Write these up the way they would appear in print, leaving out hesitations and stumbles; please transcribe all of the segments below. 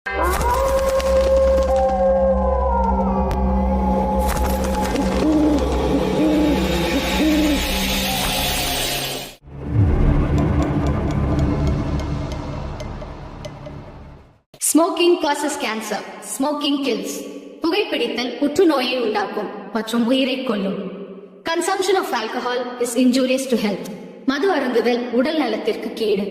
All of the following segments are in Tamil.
Smoking causes cancer. Smoking kills. புகைப்பிடித்தல் புற்றுநோயை உண்டாக்கும் மற்றும் உயிரை கொல்லும். Consumption of alcohol is injurious to health. மது அருந்துதல் உடல் நலத்திற்கு கேடு.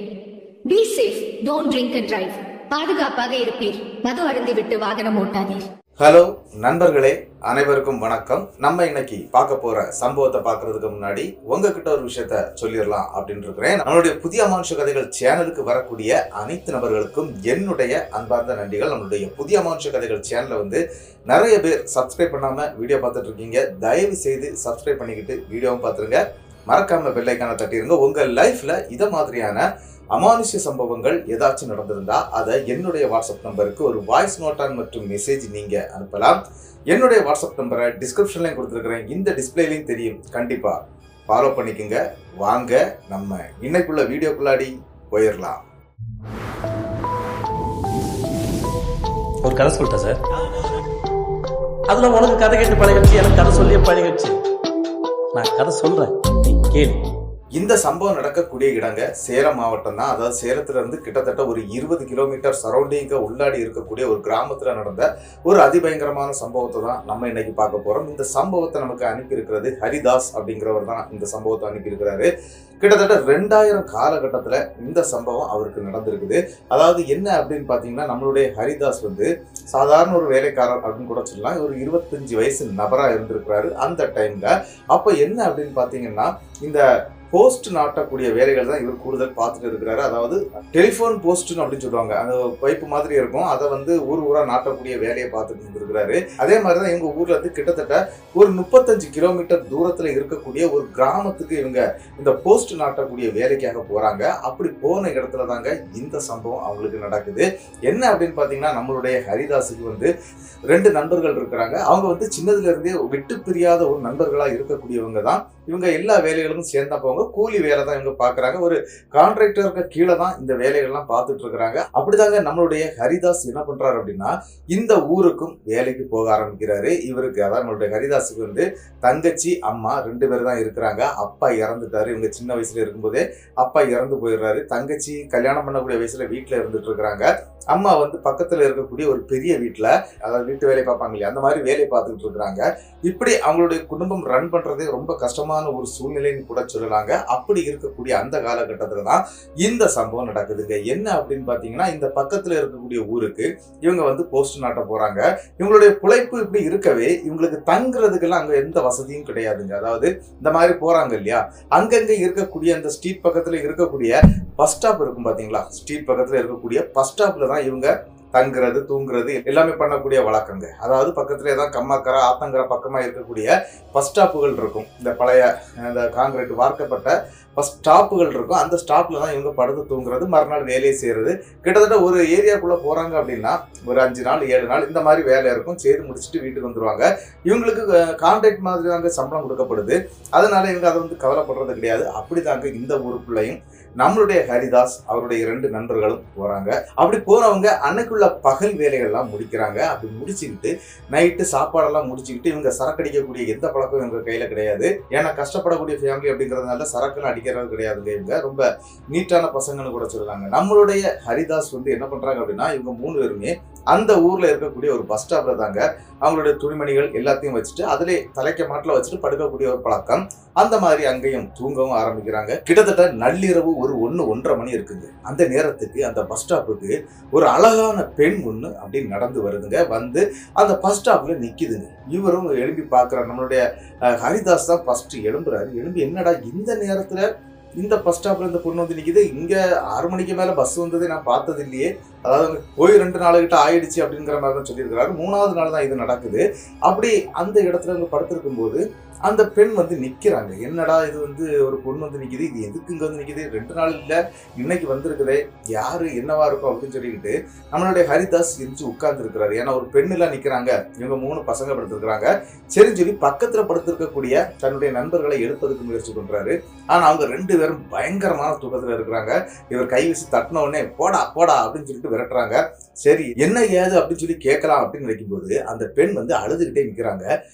Be safe. Don't drink and drive. பாதுகாப்பாக இருப்பீர். மது அருந்திவிட்டு வாகனம் ஓட்டாதீர். ஹலோ நண்பர்களே, அனைவருக்கும் வணக்கம். நம்ம இன்னைக்கு பார்க்க போற சம்பவத்தை பார்க்கறதுக்கு முன்னாடி உங்ககிட்ட ஒரு விஷயத்த சொல்லிடலாம் அப்படின்னு இருக்கிறேன். நம்மளுடைய புதிய அமானுஷ கதைகள் சேனலுக்கு வரக்கூடிய அனைத்து நபர்களுக்கும் என்னுடைய அன்பார்ந்த நன்றிகள். நம்மளுடைய புதிய அமானுஷ கதைகள் சேனலை நிறைய பேர் சப்ஸ்கிரைப் பண்ணாம வீடியோ பார்த்துட்டு இருக்கீங்க. தயவு செய்து சப்ஸ்கிரைப் பண்ணிக்கிட்டு வீடியோவும் பார்த்துருங்க. மறக்காம பெல் ஐக்கானை தட்டிடுங்க. உங்க லைஃப்ல இத மாதிரியான அமானுஷ்ய சம்பவங்கள் ஏதாச்சும் நடந்திருந்தா அதை என்னுடைய வாட்ஸ்அப் நம்பருக்கு ஒரு வாய்ஸ் நோட்டான் மற்றும் மெசேஜ் நீங்க அனுப்பலாம். என்னுடைய வாட்ஸ்அப் நம்பரை டிஸ்கிரிப்ஷன்லையும் கொடுத்துருக்கிறேன், இந்த டிஸ்பிளேலையும் தெரியும். கண்டிப்பா ஃபாலோ பண்ணிக்கோங்க. வாங்க நம்ம இன்னைக்குள்ள வீடியோக்குள்ளாடி போயிடலாம். ஒரு கதை சொல்லிட்டேன் சார். அதுல உனக்கு கதை கேட்டு பழகிடுச்சு, எனக்கு கதை சொல்லியே பழகிடுச்சு. நான் கதை சொல்றேன், நீ கேளு. இந்த சம்பவம் நடக்கக்கூடிய இடங்க சேலம் மாவட்டம் தான். அதாவது சேலத்துல இருந்து கிட்டத்தட்ட ஒரு 20 கிலோமீட்டர் சரௌண்டிங்க உள்ளாடி இருக்கக்கூடிய ஒரு கிராமத்துல நடந்த ஒரு அதிபயங்கரமான சம்பவத்தை தான் நம்ம இன்னைக்கு பார்க்க போறோம். இந்த சம்பவத்தை நமக்கு அனுப்பி இருக்கிறது ஹரிதாஸ் அப்படிங்கிறவர் தான் இந்த சம்பவத்தை அனுப்பி இருக்கிறாரு. கிட்டத்தட்ட 2000 காலகட்டத்துல இந்த சம்பவம் அவருக்கு நடந்திருக்குது. அதாவது என்ன அப்படின்னு பாத்தீங்கன்னா, நம்மளுடைய ஹரிதாஸ் சாதாரண ஒரு வேலைக்காரர் அப்படின்னு கூட சொல்லலாம். ஒரு 25 வயசு நபரா இருந்திருக்கிறாரு அந்த டைம்ல. அப்ப என்ன அப்படின்னு பாத்தீங்கன்னா, இந்த போஸ்ட் நாட்டக்கூடிய வேலைகள் தான் இவர் கூடுதல் பார்த்துட்டு இருக்கிறாரு. அதாவது டெலிஃபோன் போஸ்ட்னு அப்படின்னு சொல்லுவாங்க, அந்த பைப்பு மாதிரி இருக்கும், அதை ஊர் ஊரா நாட்டக்கூடிய வேலையை பார்த்துட்டு இருந்திருக்கிறாரு. அதே மாதிரிதான் இவங்க ஊர்ல கிட்டத்தட்ட ஒரு 35 கிலோமீட்டர் தூரத்துல இருக்கக்கூடிய ஒரு கிராமத்துக்கு இவங்க இந்த போஸ்ட் நாட்டக்கூடிய வேலைக்காக போறாங்க. அப்படி போன இடத்துல தாங்க இந்த சம்பவம் அவங்களுக்கு நடக்குது. என்ன அப்படின்னு பாத்தீங்கன்னா, நம்மளுடைய ஹரிதாஸுக்கு 2 நண்பர்கள் இருக்கிறாங்க. அவங்க சின்னதுல இருந்தே விட்டு பிரியாத ஒரு நண்பர்களா இருக்கக்கூடியவங்க தான். இவங்க எல்லா வேலைகளுக்கும் சேர்ந்தா போங்க, கூலி வேலை தான் இவங்க பாக்குறாங்க. ஒரு கான்ட்ராக்டருக்கு கீழே தான் இந்த வேலைகள்லாம் பார்த்துட்டு இருக்கிறாங்க. அப்படிதாங்க நம்மளுடைய ஹரிதாஸ் என்ன பண்றாரு அப்படின்னா, இந்த ஊருக்கும் வேலைக்கு போக ஆரம்பிக்கிறாரு. இவருக்கு, அதாவது நம்மளுடைய ஹரிதாஸுக்கு தங்கச்சி அம்மா 2 பேர் தான் இருக்கிறாங்க. அப்பா இறந்துட்டாரு. இவங்க சின்ன வயசுல இருக்கும்போதே அப்பா இறந்து போயிடுறாரு. தங்கச்சி கல்யாணம் பண்ணக்கூடிய வயசுல வீட்டுல இருந்துட்டு இருக்கிறாங்க. அம்மா பக்கத்துல இருக்கக்கூடிய ஒரு பெரிய வீட்டுல, அதாவது வீட்டு வேலை பார்ப்பாங்க இல்லையா, அந்த மாதிரி வேலை பார்த்துட்டு இருக்கிறாங்க. இப்படி அவங்களுடைய குடும்பம் ரன் பண்றதே ரொம்ப கஷ்டமான ஒரு சூழ்நிலைன்னு கூட சொல்லலாங்க. அப்படி இருக்கக்கூடிய அந்த காலகட்டத்துல தான் இந்த சம்பவம் நடக்குதுங்க. என்ன அப்படின்னு பாத்தீங்கன்னா, இந்த பக்கத்துல இருக்கக்கூடிய ஊருக்கு இவங்க போஸ்ட் நாட்ட போறாங்க. இவங்களுடைய பிழைப்பு இப்படி இருக்கவே இவங்களுக்கு தங்குறதுக்கெல்லாம் அங்க எந்த வசதியும் கிடையாதுங்க. அதாவது இந்த மாதிரி போறாங்க இல்லையா, அங்கங்க இருக்கக்கூடிய அந்த ஸ்ட்ரீட் பக்கத்துல இருக்கக்கூடிய பஸ் ஸ்டாப் இருக்கும் பாத்தீங்களா, ஸ்ட்ரீட் பக்கத்துல இருக்கக்கூடிய பஸ் ஸ்டாப்ல தான் இவங்க தங்குறது தூங்குறது எல்லாமே பண்ணக்கூடிய வழக்கங்க. அதாவது பக்கத்துலேயே தான் கம்மாக்கரை ஆத்தங்கரை பக்கமாக இருக்கக்கூடிய பஸ் ஸ்டாப்புகள் இருக்கும். இந்த பழைய இந்த காங்கிரீட் வார்க்கப்பட்ட பஸ் ஸ்டாப்புகள் இருக்கும். அந்த ஸ்டாப்ல தான் இவங்க படுத்து தூங்குறது, மறுநாள் வேலையை செய்யறது. கிட்டத்தட்ட ஒரு ஏரியாக்குள்ள போறாங்க அப்படின்னா ஒரு 5 நாள் 7 நாள் இந்த மாதிரி வேலை இருக்கும். செய்து முடிச்சுட்டு வீட்டுக்கு வந்துருவாங்க. இவங்களுக்கு கான்ட்ராக்ட் மாதிரி தாங்க சம்பளம் கொடுக்கப்படுது. அதனால இவங்க அதை கவலைப்படுறது கிடையாது. அப்படிதாங்க இந்த ஊருக்குள்ளையும் நம்மளுடைய ஹரிதாஸ் அவருடைய 2 நண்பர்களும் போறாங்க. அப்படி போறவங்க அன்னைக்குள்ள பகல் வேலைகள்லாம் முடிக்கிறாங்க. அப்படி முடிச்சுக்கிட்டு நைட்டு சாப்பாடெல்லாம் முடிச்சுக்கிட்டு, இவங்க சரக்கடிக்கக்கூடிய எந்த பழக்கம் இவங்க கையில கிடையாது. ஏன்னா கஷ்டப்படக்கூடிய ஃபேமிலி அப்படிங்கிறதுனால சரக்குன்னு அடிக்கிறது கிடையாதுங்க. இவங்க ரொம்ப நீட்டான பசங்கன்னு கூட சொல்லுவாங்க. நம்மளுடைய ஹரிதாஸ் என்ன பண்றாங்க அப்படின்னா, இவங்க 3 பேருமே அந்த ஊர்ல இருக்கக்கூடிய ஒரு பஸ் ஸ்டாப்ல தாங்க அவங்களுடைய துணிமணிகள் எல்லாத்தையும் வச்சுட்டு அதிலே தலைக்க மாட்டில் வச்சுட்டு படுக்கக்கூடிய ஒரு பழக்கம். அந்த மாதிரி அங்கேயும் தூங்கவும் ஆரம்பிக்கிறாங்க. கிட்டத்தட்ட நள்ளிரவு ஒரு 1-1:30 மணி இருக்குங்க. அந்த நேரத்துக்கு அந்த பஸ் ஸ்டாப்புக்கு ஒரு அழகான பெண் ஒண்ணு அப்படின்னு நடந்து வருதுங்க. அந்த பஸ் ஸ்டாப்ல நிக்குதுங்க. இவரும் எழும்பி பார்க்கிறார். நம்மளுடைய ஹரிதாஸ் தான் ஃபர்ஸ்ட் எழும்புறாரு. எழும்பி என்னடா இந்த நேரத்துல இந்த பஸ் ஸ்டாப்ல இந்த பொண்ணு நிக்குது, இங்க 6 மணிக்கு மேல பஸ் வந்ததை நான் பார்த்தது இல்லையே, அதாவது போய் 2 நாளுகிட்ட ஆயிடுச்சு அப்படிங்கிற மாதிரி தான் சொல்லியிருக்கிறாரு. 3வது நாள் தான் இது நடக்குது. அப்படி அந்த இடத்துல இவங்க படுத்திருக்கும் போது அந்த பெண் நிக்கிறாங்க. என்னடா இது ஒரு பொண்ணு நிக்குது, இது எதுக்கு இங்க நிக்குது, 2 நாள் இல்ல இன்னைக்கு வந்திருக்குதே, யாரு என்னவா இருக்கும் அப்படின்னு சொல்லிக்கிட்டு நம்மளுடைய ஹரிதாஸ் எரிஞ்சு உட்கார்ந்து இருக்கிறாரு. ஏன்னா ஒரு பெண் எல்லாம் நிக்கிறாங்க, இவங்க 3 பசங்க படுத்திருக்கிறாங்க. சரின்னு சொல்லி பக்கத்துல படுத்திருக்கக்கூடிய தன்னுடைய நண்பர்களை எடுப்பதுக்கு முயற்சி பண்றாரு. ஆனா அவங்க 2 பேரும் பயங்கரமான தூக்கத்துல இருக்கிறாங்க. இவர் கை வீசி தட்டின உடனே போடா போடா அப்படின்னு சொல்லிட்டு விரட்டுறாங்க. சரி என்ன ஏது அப்படின்னு சொல்லி கேட்கலாம் அப்படின்னு நினைக்கும் போது அந்த பெண் வந்து அழுதுகிட்டே நிக்கிறாங்க.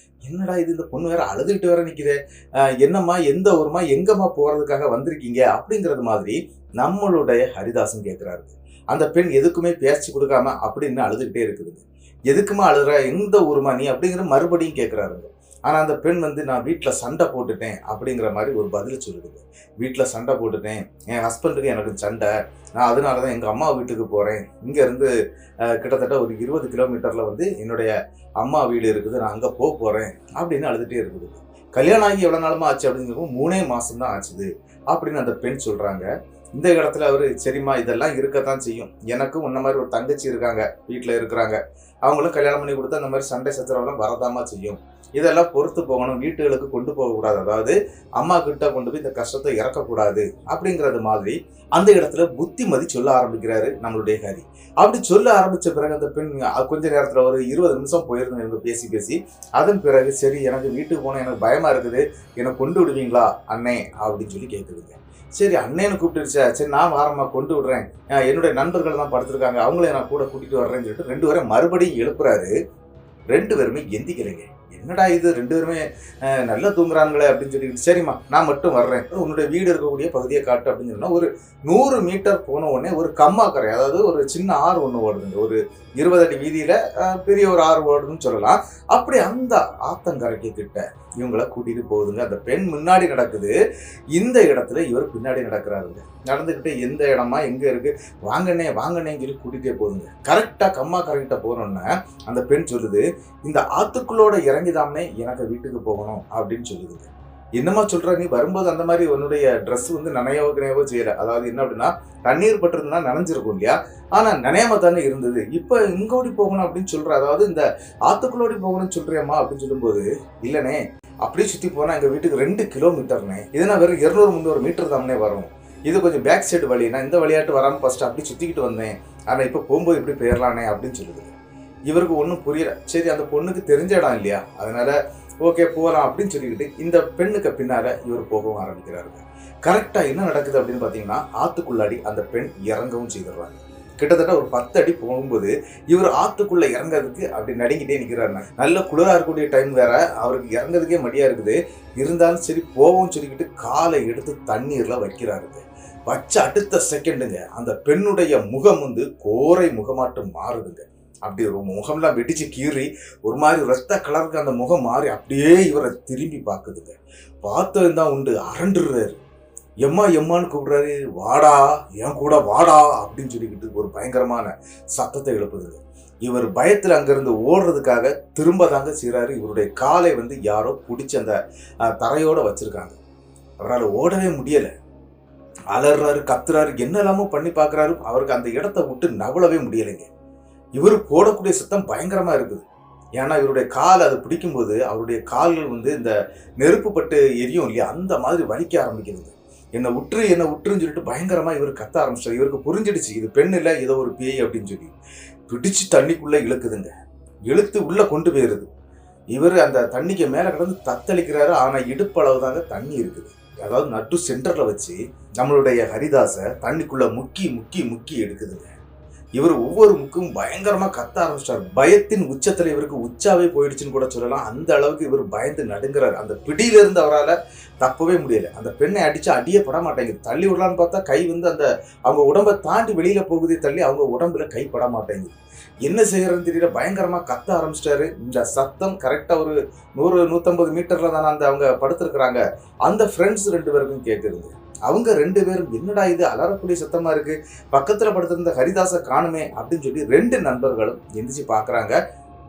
என்னடா இது, இந்த பொண்ணு வேற அழுதுகிட்டு வேற நிக்குதே, என்னம்மா, எந்த ஊருமா, எங்கம்மா போறதுக்காக வந்திருக்கீங்க அப்படிங்கறது மாதிரி நம்மளுடைய ஹரிதாசன் கேட்கிறாரு. அந்த பெண் எதுக்குமே பேச்சு கொடுக்காம அப்படின்னு அழுதுகிட்டே இருக்குதுங்க. எதுக்குமா அழுற, எந்த ஊருமா நீ அப்படிங்கிற மறுபடியும் கேட்கிறாருங்க. ஆனா அந்த பெண் வந்து நான் வீட்டில் சண்டை போட்டுட்டேன் அப்படிங்கிற மாதிரி ஒரு பதில் சொல்லுதுங்க. வீட்டில் சண்டை போட்டுட்டேன், என் ஹஸ்பண்டுக்கு எனக்கு சண்டை, நான் அதனால தான் எங்கள் அம்மா வீட்டுக்கு போகிறேன். இங்கேருந்து கிட்டத்தட்ட ஒரு 20 கிலோமீட்டரில் வந்து என்னுடைய அம்மா வீடு இருக்குது, நான் அங்கே போகிறேன் அப்படின்னு அழுதுகிட்டே இருக்குது. கல்யாணம் ஆகி எவ்வளோ நாளுமா ஆச்சு அப்படிங்கிறப்போ 3 மாதம் தான் ஆச்சுது அப்படின்னு அந்த பெண் சொல்கிறாங்க. இந்த இடத்துல அவர் சரிம்மா இதெல்லாம் இருக்கத்தான் செய்யும், எனக்கும் உன்ன மாதிரி ஒரு தங்கச்சி இருக்காங்க, வீட்டில் இருக்கிறாங்க, அவங்களும் கல்யாணம் பண்ணி கொடுத்து அந்த மாதிரி சண்டை சச்சரவெல்லாம் வரதாமா செய்யும், இதெல்லாம் பொறுத்து போகணும், வீட்டுகளுக்கு கொண்டு போகக்கூடாது, அதாவது அம்மா கிட்ட கொண்டு போய் இந்த கஷ்டத்தை இறக்கக்கூடாது அப்படிங்கிறது மாதிரி அந்த இடத்துல புத்திமதி சொல்ல ஆரம்பிக்கிறாரு நம்மளுடைய ஹரி. அப்படி சொல்ல ஆரம்பிச்ச பிறகு அந்த பெண் கொஞ்ச நேரத்துல ஒரு 20 நிமிஷம் போயிருந்தோம் இவங்க பேசி அதன் பிறகு சரி எனக்கு வீட்டுக்கு போன எனக்கு பயமா இருக்குது, எனக்கு கொண்டு விடுவீங்களா அண்ணே அப்படின்னு சொல்லி கேட்குதுங்க. சரி அண்ணேன்னு கூப்பிட்டுருச்சா, சரி நான் வாரமா கொண்டு விடுறேன், என்னுடைய நண்பர்கள் தான் படுத்திருக்காங்க, அவங்களே நான் கூட கூட்டிட்டு வர்றேன்னு சொல்லிட்டு 2 பேரும் மறுபடியும் எழுப்புறாரு. 2 பேருமே எந்திக்கலைங்க. என்னடா இது 2 பேருமே நல்லா தூங்குறாங்களே அப்படின்னு சொல்லிட்டு சரிம்மா நான் மட்டும் வர்றேன், உன்னுடைய வீடு இருக்கக்கூடிய பகுதியை காட்டு அப்படின்னு சொன்னா ஒரு 100 மீட்டர் போன உடனே ஒரு கம்மாக்கரை, அதாவது ஒரு சின்ன ஆறு ஒன்று ஓடுதுங்க, ஒரு 20 அடி வீதியில பெரிய ஒரு ஆறு ஓடுதுன்னு சொல்லலாம். அப்படி அந்த ஆத்தங்கரைக்கு கிட்ட இவங்களை கூட்டிட்டு போகுதுங்க. அந்த பெண் முன்னாடி நடக்குது, இந்த இடத்துல இவர் பின்னாடி நடக்கிறாருங்க. நடந்துக்கிட்டு எந்த இடமா எங்க இருக்கு, வாங்கண்ணே வாங்கண்ணேன்னு சொல்லி கூட்டிகிட்டே போகுதுங்க. கரெக்டா கம்மாக்கரைக்கிட்ட போனோன்னே அந்த பெண் சொல்லுது, இந்த ஆத்துக்குள்ளோட இறங்கிதாமே எனக்கு வீட்டுக்கு போகணும் அப்படின்னு சொல்லுதுங்க. என்னமா சொல்ற, நீ வரும்போது அந்த மாதிரி உன்னுடைய ட்ரெஸ் வந்து நனையவோ செய்யல, அதாவது என்ன அப்படின்னா தண்ணீர் பட்டிருந்தா நனைஞ்சிருக்கும் இல்லையா, ஆனா நனையாம தானே இருந்தது, இப்ப இங்கோடி போகணும் அப்படின்னு சொல்ற, அதாவது இந்த ஆத்துக்குள்ளோடி போகணும்னு சொல்றியம்மா அப்படின்னு சொல்லும்போது, இல்லனே அப்படியே சுத்தி போனா எங்க வீட்டுக்கு 2 கிலோமீட்டர்னே, இதுனா வெறும் 200-300 மீட்டர் தானே வரும், இது கொஞ்சம் பேக் சைடு வழி, நான் இந்த விளையாட்டு வராமல் ஃபர்ஸ்ட் அப்படி சுத்திக்கிட்டு வந்தேன், ஆனா இப்ப போகும்போது இப்படி போயிடலானே அப்படின்னு சொல்லுது. இவருக்கு ஒன்றும் புரியல. சரி அந்த பொண்ணுக்கு தெரிஞ்ச இடம் இல்லையா, அதனால ஓகே போகலாம் அப்படின்னு சொல்லிக்கிட்டு இந்த பெண்ணுக்கு பின்னால இவர் போகவும் ஆரம்பிக்கிறாருங்க. கரெக்டா என்ன நடக்குது அப்படின்னு பாத்தீங்கன்னா, ஆத்துக்குள்ளாடி அந்த பெண் இறங்கவும் செய்திடுறாங்க. கிட்டத்தட்ட ஒரு 10 அடி போகும்போது இவர் ஆத்துக்குள்ள இறங்கிறதுக்கு அப்படி நடுங்கிட்டே நிற்கிறாருங்க. நல்ல குளிரா இருக்கக்கூடிய டைம் வேற, அவருக்கு இறங்குறதுக்கே மடியா இருக்குது. இருந்தாலும் சரி போவோம்னு சொல்லிக்கிட்டு காலை எடுத்து தண்ணீர்ல வைக்கிறாருங்க. வச்ச அடுத்த செகண்டுங்க அந்த பெண்ணுடைய முகம் வந்து கோரை முகமாட்டம் மாறுதுங்க. அப்படி ஒரு முகம்லாம் வெடிச்சு கீறி ஒரு மாதிரி ரத்த கலருக்கு அந்த முகம் மாறி அப்படியே இவரை திரும்பி பார்க்குதுங்க. பார்த்ததும் தான் உண்டு, அரண்டுறாரு. எம்மா எம்மான்னு கூப்பிடுறாரு, வாடா என் கூட வாடா அப்படின்னு சொல்லிக்கிட்டு ஒரு பயங்கரமான சத்தத்தை எழுப்புதுங்க. இவர் பயத்தில் அங்கிருந்து ஓடுறதுக்காக திரும்ப தாங்க செய்கிறாரு. இவருடைய காலை வந்து யாரோ பிடிச்சி அந்த தரையோட வச்சிருக்காங்க. அவரால் ஓடவே முடியலை. அலறாரு, கத்துறாரு, என்னெல்லாமோ பண்ணி பார்க்குறாரு. அவருக்கு அந்த இடத்த விட்டு நவளவே முடியலைங்க. இவர் போடக்கூடிய சத்தம் பயங்கரமா இருக்குது. ஏன்னா இவருடைய கால் அதை பிடிக்கும்போது அவருடைய கால்கள் வந்து இந்த நெருப்பு பட்டு எரியும் இல்லையா, அந்த மாதிரி வலிக்க ஆரம்பிக்குதுங்க. என்னை விட்டுருன்னு சொல்லிட்டு பயங்கரமா இவர் கத்த ஆரம்பிச்சார். இவருக்கு புரிஞ்சிடுச்சு இது பெண் இல்லை, ஏதோ ஒரு பேய் அப்படின்னு சொல்லி பிடிச்சு தண்ணிக்குள்ள இழுக்குதுங்க. இழுத்து உள்ள கொண்டு போயிருது. இவர் அந்த தண்ணிக்கு மேல கடந்து தத்தளிக்கிறாரு. ஆனா இடுப்பளவு தாங்க தண்ணி இருக்குது. அதாவது நட்டு சென்டர்ல வச்சு நம்மளுடைய ஹரிதாஸை தண்ணிக்குள்ள முக்கி எடுக்குதுங்க. இவர் ஒவ்வொரு முக்கும் பயங்கரமா கத்த ஆரம்பிச்சிட்டார். பயத்தின் உச்சத்துல இவருக்கு உச்சாவே போயிடுச்சுன்னு கூட சொல்லலாம். அந்த அளவுக்கு இவர் பயந்து நடுங்கிறார். அந்த பிடியில இருந்து அவரால் தப்பவே முடியல. அந்த பெண்ணை அடிச்சா அடியே பட மாட்டேங்குது. தள்ளி விடலான்னு பார்த்தா கை வந்து அந்த அவங்க உடம்பை தாண்டி வெளியில போகுதே தள்ளி அவங்க உடம்புல கை பட மாட்டேங்குது. என்ன செய்யறதுன்னு தெரியல, பயங்கரமா கத்த ஆரம்பிச்சிட்டாரு. இந்த சத்தம் கரெக்டா ஒரு 100-150 மீட்டர்ல தானே அந்த அவங்க படுத்திருக்கிறாங்க. அந்த ஃப்ரெண்ட்ஸ் 2 பேருக்கும் கேட்குதுங்க. அவங்க 2 பேரும் என்னடா இது அலறக்கூடிய சத்தமா இருக்கு, பக்கத்துல படுத்திருந்த ஹரிதாஸை காணுமே அப்படின்னு சொல்லி 2 நண்பர்களும் எந்திரிச்சு பாக்குறாங்க.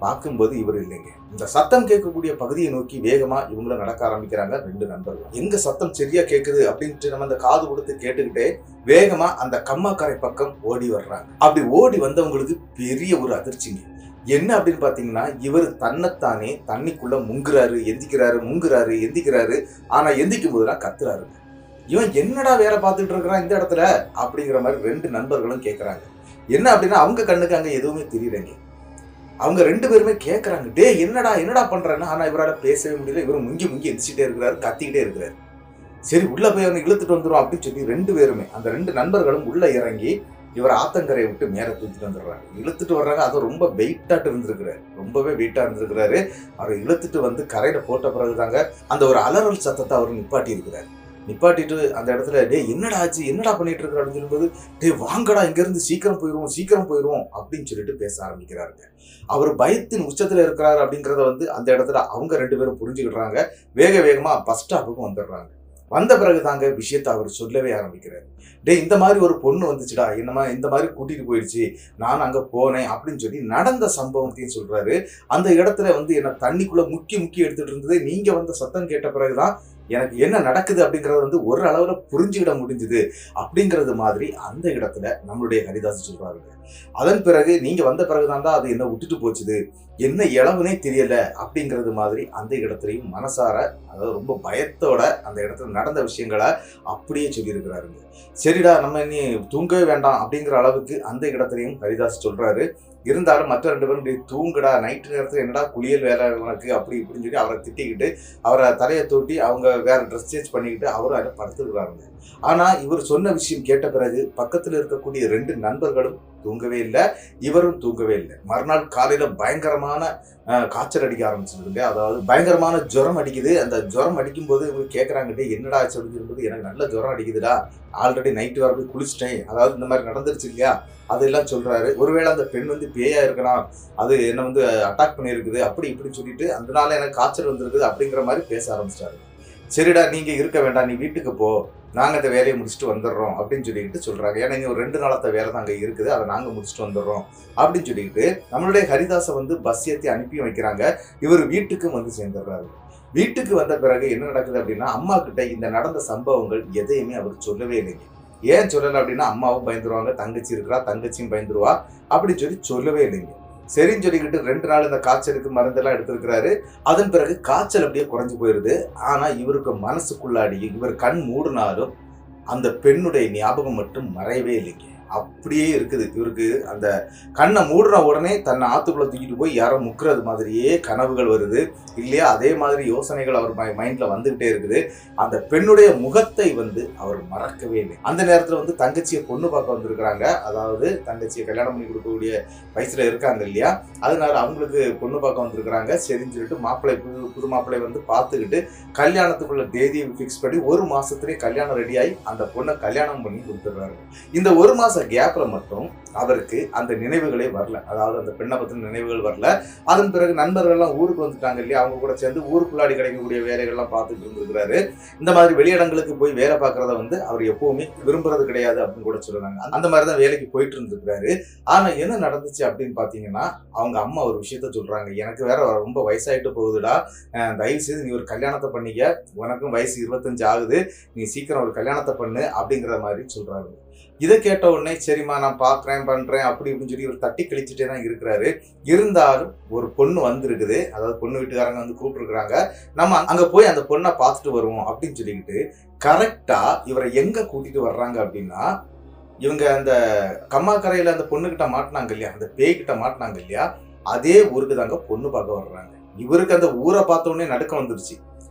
பார்க்கும்போது இவர் இல்லைங்க. இந்த சத்தம் கேட்கக்கூடிய பகுதியை நோக்கி வேகமா இவங்களும் நடக்க ஆரம்பிக்கிறாங்க 2 நண்பர்கள். எங்க சத்தம் சரியா கேட்குது அப்படின்ட்டு நம்ம அந்த காது கொடுத்து கேட்டுக்கிட்டே வேகமா அந்த கம்மாக்கரை பக்கம் ஓடி வர்றாங்க. அப்படி ஓடி வந்தவங்களுக்கு பெரிய ஒரு அதிர்ச்சிங்க. என்ன அப்படின்னு பாத்தீங்கன்னா, இவர் தன்னைத்தானே தண்ணிக்குள்ள எந்திக்கிறாரு. ஆனா எந்திக்கும் போதுதான் கத்துறாரு. இவன் என்னடா வேலை பார்த்துட்டு இருக்கிறான் இந்த இடத்துல அப்படிங்கிற மாதிரி 2 நண்பர்களும் கேட்கறாங்க. என்ன அப்படின்னா அவங்க கண்ணுக்கு அங்க எதுவுமே தெரியலைங்க. அவங்க 2 பேருமே கேட்கறாங்க, டே என்னடா பண்றேன்னு. ஆனா இவரால் பேசவே முடியல. இவரு முங்கி எந்திச்சிட்டே இருக்கிறாரு, கத்திக்கிட்டே இருக்கிறாரு. சரி உள்ள போய் அவனை இழுத்துட்டு வந்துடும் அப்படின்னு சொல்லி 2 பேருமே அந்த 2 நண்பர்களும் உள்ள இறங்கி இவர் ஆத்தங்கரையை விட்டு மேலே தூக்கிட்டு வந்துடுறாங்க. இழுத்துட்டு வர்றாங்க. அது ரொம்ப வெயிட்டாட்டு இருந்திருக்கிறாரு, ரொம்பவே வெயிட்டா இருந்திருக்கிறாரு. அவரை இழுத்துட்டு வந்து கரையில போட்ட பிறகுதாங்க அந்த ஒரு அலறல் சத்தத்தை அவர் நிப்பாட்டி இருக்கிறாரு. நிப்பாட்டிட்டு அந்த இடத்துல டே என்னடா ஆச்சு, என்னடா பண்ணிட்டு இருக்கிற அப்படின்னு சொல்லும்போது, டே வாங்கடா இங்க இருந்து சீக்கிரம் போயிடுவோம் அப்படின்னு சொல்லிட்டு பேச ஆரம்பிக்கிறாருங்க. அவர் பயத்தின் உச்சத்துல இருக்கிறாரு அப்படிங்கறத அந்த இடத்துல அவங்க 2 பேரும் புரிஞ்சுக்கிடுறாங்க. வேகமா பஸ் ஸ்டாப்புக்கும் வந்துடுறாங்க. வந்த பிறகு தாங்க விஷயத்தை அவர் சொல்லவே ஆரம்பிக்கிறாரு. டே இந்த மாதிரி ஒரு பொண்ணு வந்துச்சுடா, என்னமா இந்த மாதிரி கூட்டிட்டு போயிடுச்சு, நான் அங்க போனேன் அப்படின்னு சொல்லி நடந்த சம்பவத்தையும் சொல்றாரு. அந்த இடத்துல என்ன தண்ணிக்குள்ள முக்கி எடுத்துட்டு இருந்தது, நீங்க வந்த சத்தம் கேட்ட பிறகுதான் எனக்கு என்ன நடக்குது அப்படிங்கறது ஒரு அளவுல புரிஞ்சுக்கிட முடிஞ்சுது அப்படிங்கிறது மாதிரி அந்த இடத்துல நம்மளுடைய ஹரிதாஸ் சொல்றாருங்க. அதன் பிறகு நீங்க வந்த பிறகுதான்டா அது என்ன விட்டுட்டு போச்சுது, என்ன இளவுனே தெரியல அப்படிங்கிறது மாதிரி அந்த இடத்துலையும் மனசார, அதாவது ரொம்ப பயத்தோட அந்த இடத்துல நடந்த விஷயங்களை அப்படியே சொல்லியிருக்கிறாருங்க. சரிடா நம்ம இனி தூங்கவே வேண்டாம் அப்படிங்கிற அளவுக்கு அந்த இடத்துலையும் ஹரிதாஸ் சொல்றாரு. இருந்தாலும் மற்ற 2 பேரும் தூங்குடா, நைட்டு நேரத்தில் என்னடா குளியல் வேலை உனக்கு அப்படி இப்படின்னு சொல்லி அவரை திட்டிக்கிட்டு அவரை தலையை தூட்டி அவங்க வேற ட்ரெஸ் சேஞ்ச் பண்ணிக்கிட்டு அவரும் அதில் படுத்துக்கிறாருங்க. ஆனா இவர் சொன்ன விஷயம் கேட்ட பிறகு பக்கத்துல இருக்கக்கூடிய 2 நண்பர்களும் தூங்கவே இல்லை, இவரும் தூங்கவே இல்லை. மறுநாள் காலையில பயங்கரமான காய்ச்சல் அடிக்க ஆரம்பிச்சிருக்கு. அதாவது பயங்கரமான ஜுரம் அடிக்குது. அந்த ஜுரம் அடிக்கும் போது இவங்க கேட்கறாங்க, என்ன ஆச்சு அப்படின்னு சொல்லும்போது, எனக்கு நல்ல ஜுரம் அடிக்குதுடா, ஆல்ரெடி நைட்டு வர போய் குளிச்சிட்டேன், அதாவது இந்த மாதிரி நடந்துருச்சு இல்லையா அதெல்லாம் சொல்றாரு. ஒருவேளை அந்த பெண் பேயா இருக்கலாம், அது என்ன அட்டாக் பண்ணியிருக்குது அப்படி இப்படின்னு சொல்லிட்டு அதனால எனக்கு காய்ச்சல் வந்திருக்குது அப்படிங்கிற மாதிரி பேச ஆரம்பிச்சிட்டாரு. சரிடா நீங்க இருக்க வேண்டாம், நீ வீட்டுக்கு போ, நாங்க இந்த வேலையை முடிச்சுட்டு வந்துடுறோம் அப்படின்னு சொல்லிட்டு சொல்றாங்க. ஏன்னா இங்க ஒரு 2 நாளத்த வேலை தான் அங்க இருக்குது, அதை நாங்க முடிச்சுட்டு வந்துடுறோம் அப்படின்னு சொல்லிட்டு நம்மளுடைய ஹரிதாஸை பஸ் ஏற்றி அனுப்பி வைக்கிறாங்க. இவர் வீட்டுக்கும் சேர்ந்துடுறாரு. வீட்டுக்கு வந்த பிறகு என்ன நடக்குது அப்படின்னா, அம்மா கிட்ட இந்த நடந்த சம்பவங்கள் எதையுமே அவர் சொல்லவே இல்லைங்க. ஏன் சொல்லலை அப்படின்னா, அம்மாவும் பயந்துருவாங்க, தங்கச்சி இருக்கிறா, தங்கச்சியும் பயந்துருவா அப்படின்னு சொல்லவே இல்லைங்க. சரின்னு சொல்லிக்கிட்டு 2 நாள் இந்த காய்ச்சலுக்கு மருந்தெல்லாம் எடுத்திருக்கிறாரு. அதன் பிறகு காய்ச்சல் அப்படியே குறைஞ்சு போயிருது. ஆனா இவருக்கு மனசுக்குள்ளாடி இவர் கண் மூடினாலும் அந்த பெண்ணுடைய ஞாபகம் மட்டும் மறையவே இல்லைங்க. அப்படியே இருக்குது. இவருக்கு அந்த கண்ணை மூடுற உடனே தன்னை ஆத்துக்குள்ள தூக்கிட்டு போய் யாரோ முக்குறது மாதிரியே கனவுகள் வருது இல்லையா, அதே மாதிரி யோசனைகள் அவர் மைண்ட்ல வந்துகிட்டே இருக்குது. அந்த பெண்ணுடைய முகத்தை அவர் மறக்கவே இல்லை. அந்த நேரத்துல தங்கச்சியை பொண்ணு பார்க்க வந்திருக்கிறாங்க. அதாவது தங்கச்சியை கல்யாணம் பண்ணி கொடுக்கக்கூடிய வயசுல இருக்காங்க இல்லையா, அதனால அவங்களுக்கு பொண்ணு பார்க்க வந்திருக்கிறாங்க. சரின்னு சொல்லிட்டு மாப்பிள்ளை புது மாப்பிள்ளை பார்த்துக்கிட்டு கல்யாணத்துக்குள்ள தேதியை ஃபிக்ஸ் பண்ணி 1 மாசத்துலேயே கல்யாணம் ரெடியாகி அந்த பொண்ணை கல்யாணம் பண்ணி கொடுத்துடுறாங்க. இந்த 1 மாச கேப்ல மட்டும் அவருக்கு அந்த நினைவுகளே வரல, அதாவது அந்த பெண்ணை பத்தின நினைவுகள் வரல. அதன் பிறகு நண்பர்கள் எல்லாம் ஊருக்கு வந்துட்டாங்க இல்லையா, அவங்க கூட சேர்ந்து ஊருக்குள்ளாடி கிடைக்கக்கூடிய வேலைகள்லாம் பார்த்துட்டு இருந்திருக்கிறாரு. இந்த மாதிரி வெளியிடங்களுக்கு போய் வேலை பார்க்கறத அவர் எப்பவுமே விரும்புறது கிடையாது அப்படின்னு கூட சொல்றாங்க. அந்த மாதிரிதான் வேலைக்கு போயிட்டு இருந்திருக்கிறாரு. ஆனா என்ன நடந்துச்சு அப்படின்னு பாத்தீங்கன்னா, அவங்க அம்மா ஒரு விஷயத்த சொல்றாங்க, எனக்கு வேற ரொம்ப வயசாயிட்டு போகுதுடா, தயவு செய்து நீ ஒரு கல்யாணத்தை பண்ணிக்க, உனக்கும் வயசு 25 ஆகுது, நீ சீக்கிரம் ஒரு கல்யாணத்தை பண்ணு அப்படிங்கிற மாதிரி சொல்றாங்க. இதை கேட்ட உடனே சரிம்மா நான் பாக்குறேன் பண்றேன் அப்படி இப்படின்னு சொல்லி இவர் தட்டி கழிச்சுட்டே தான் இருக்கிறாரு. இருந்தாலும் ஒரு பொண்ணு வந்திருக்குது, அதாவது பொண்ணு வீட்டுக்காரங்க கூப்பிட்டுருக்குறாங்க, நம்ம அங்க போய் அந்த பொண்ணை பார்த்துட்டு வருவோம் அப்படின்னு சொல்லிக்கிட்டு கரெக்டா இவரை எங்க கூட்டிட்டு வர்றாங்க அப்படின்னா, இவங்க அந்த கம்மாக்கரையில அந்த பொண்ணுகிட்ட மாட்டினாங்க இல்லையா, அந்த பேய்கிட்ட மாட்டினாங்க இல்லையா, அதே ஊருக்கு தாங்க பொண்ணு பார்க்க வர்றாங்க. இவருக்கு அந்த ஊரை பார்த்த உடனே நடுக்கம் வந்துருச்சு.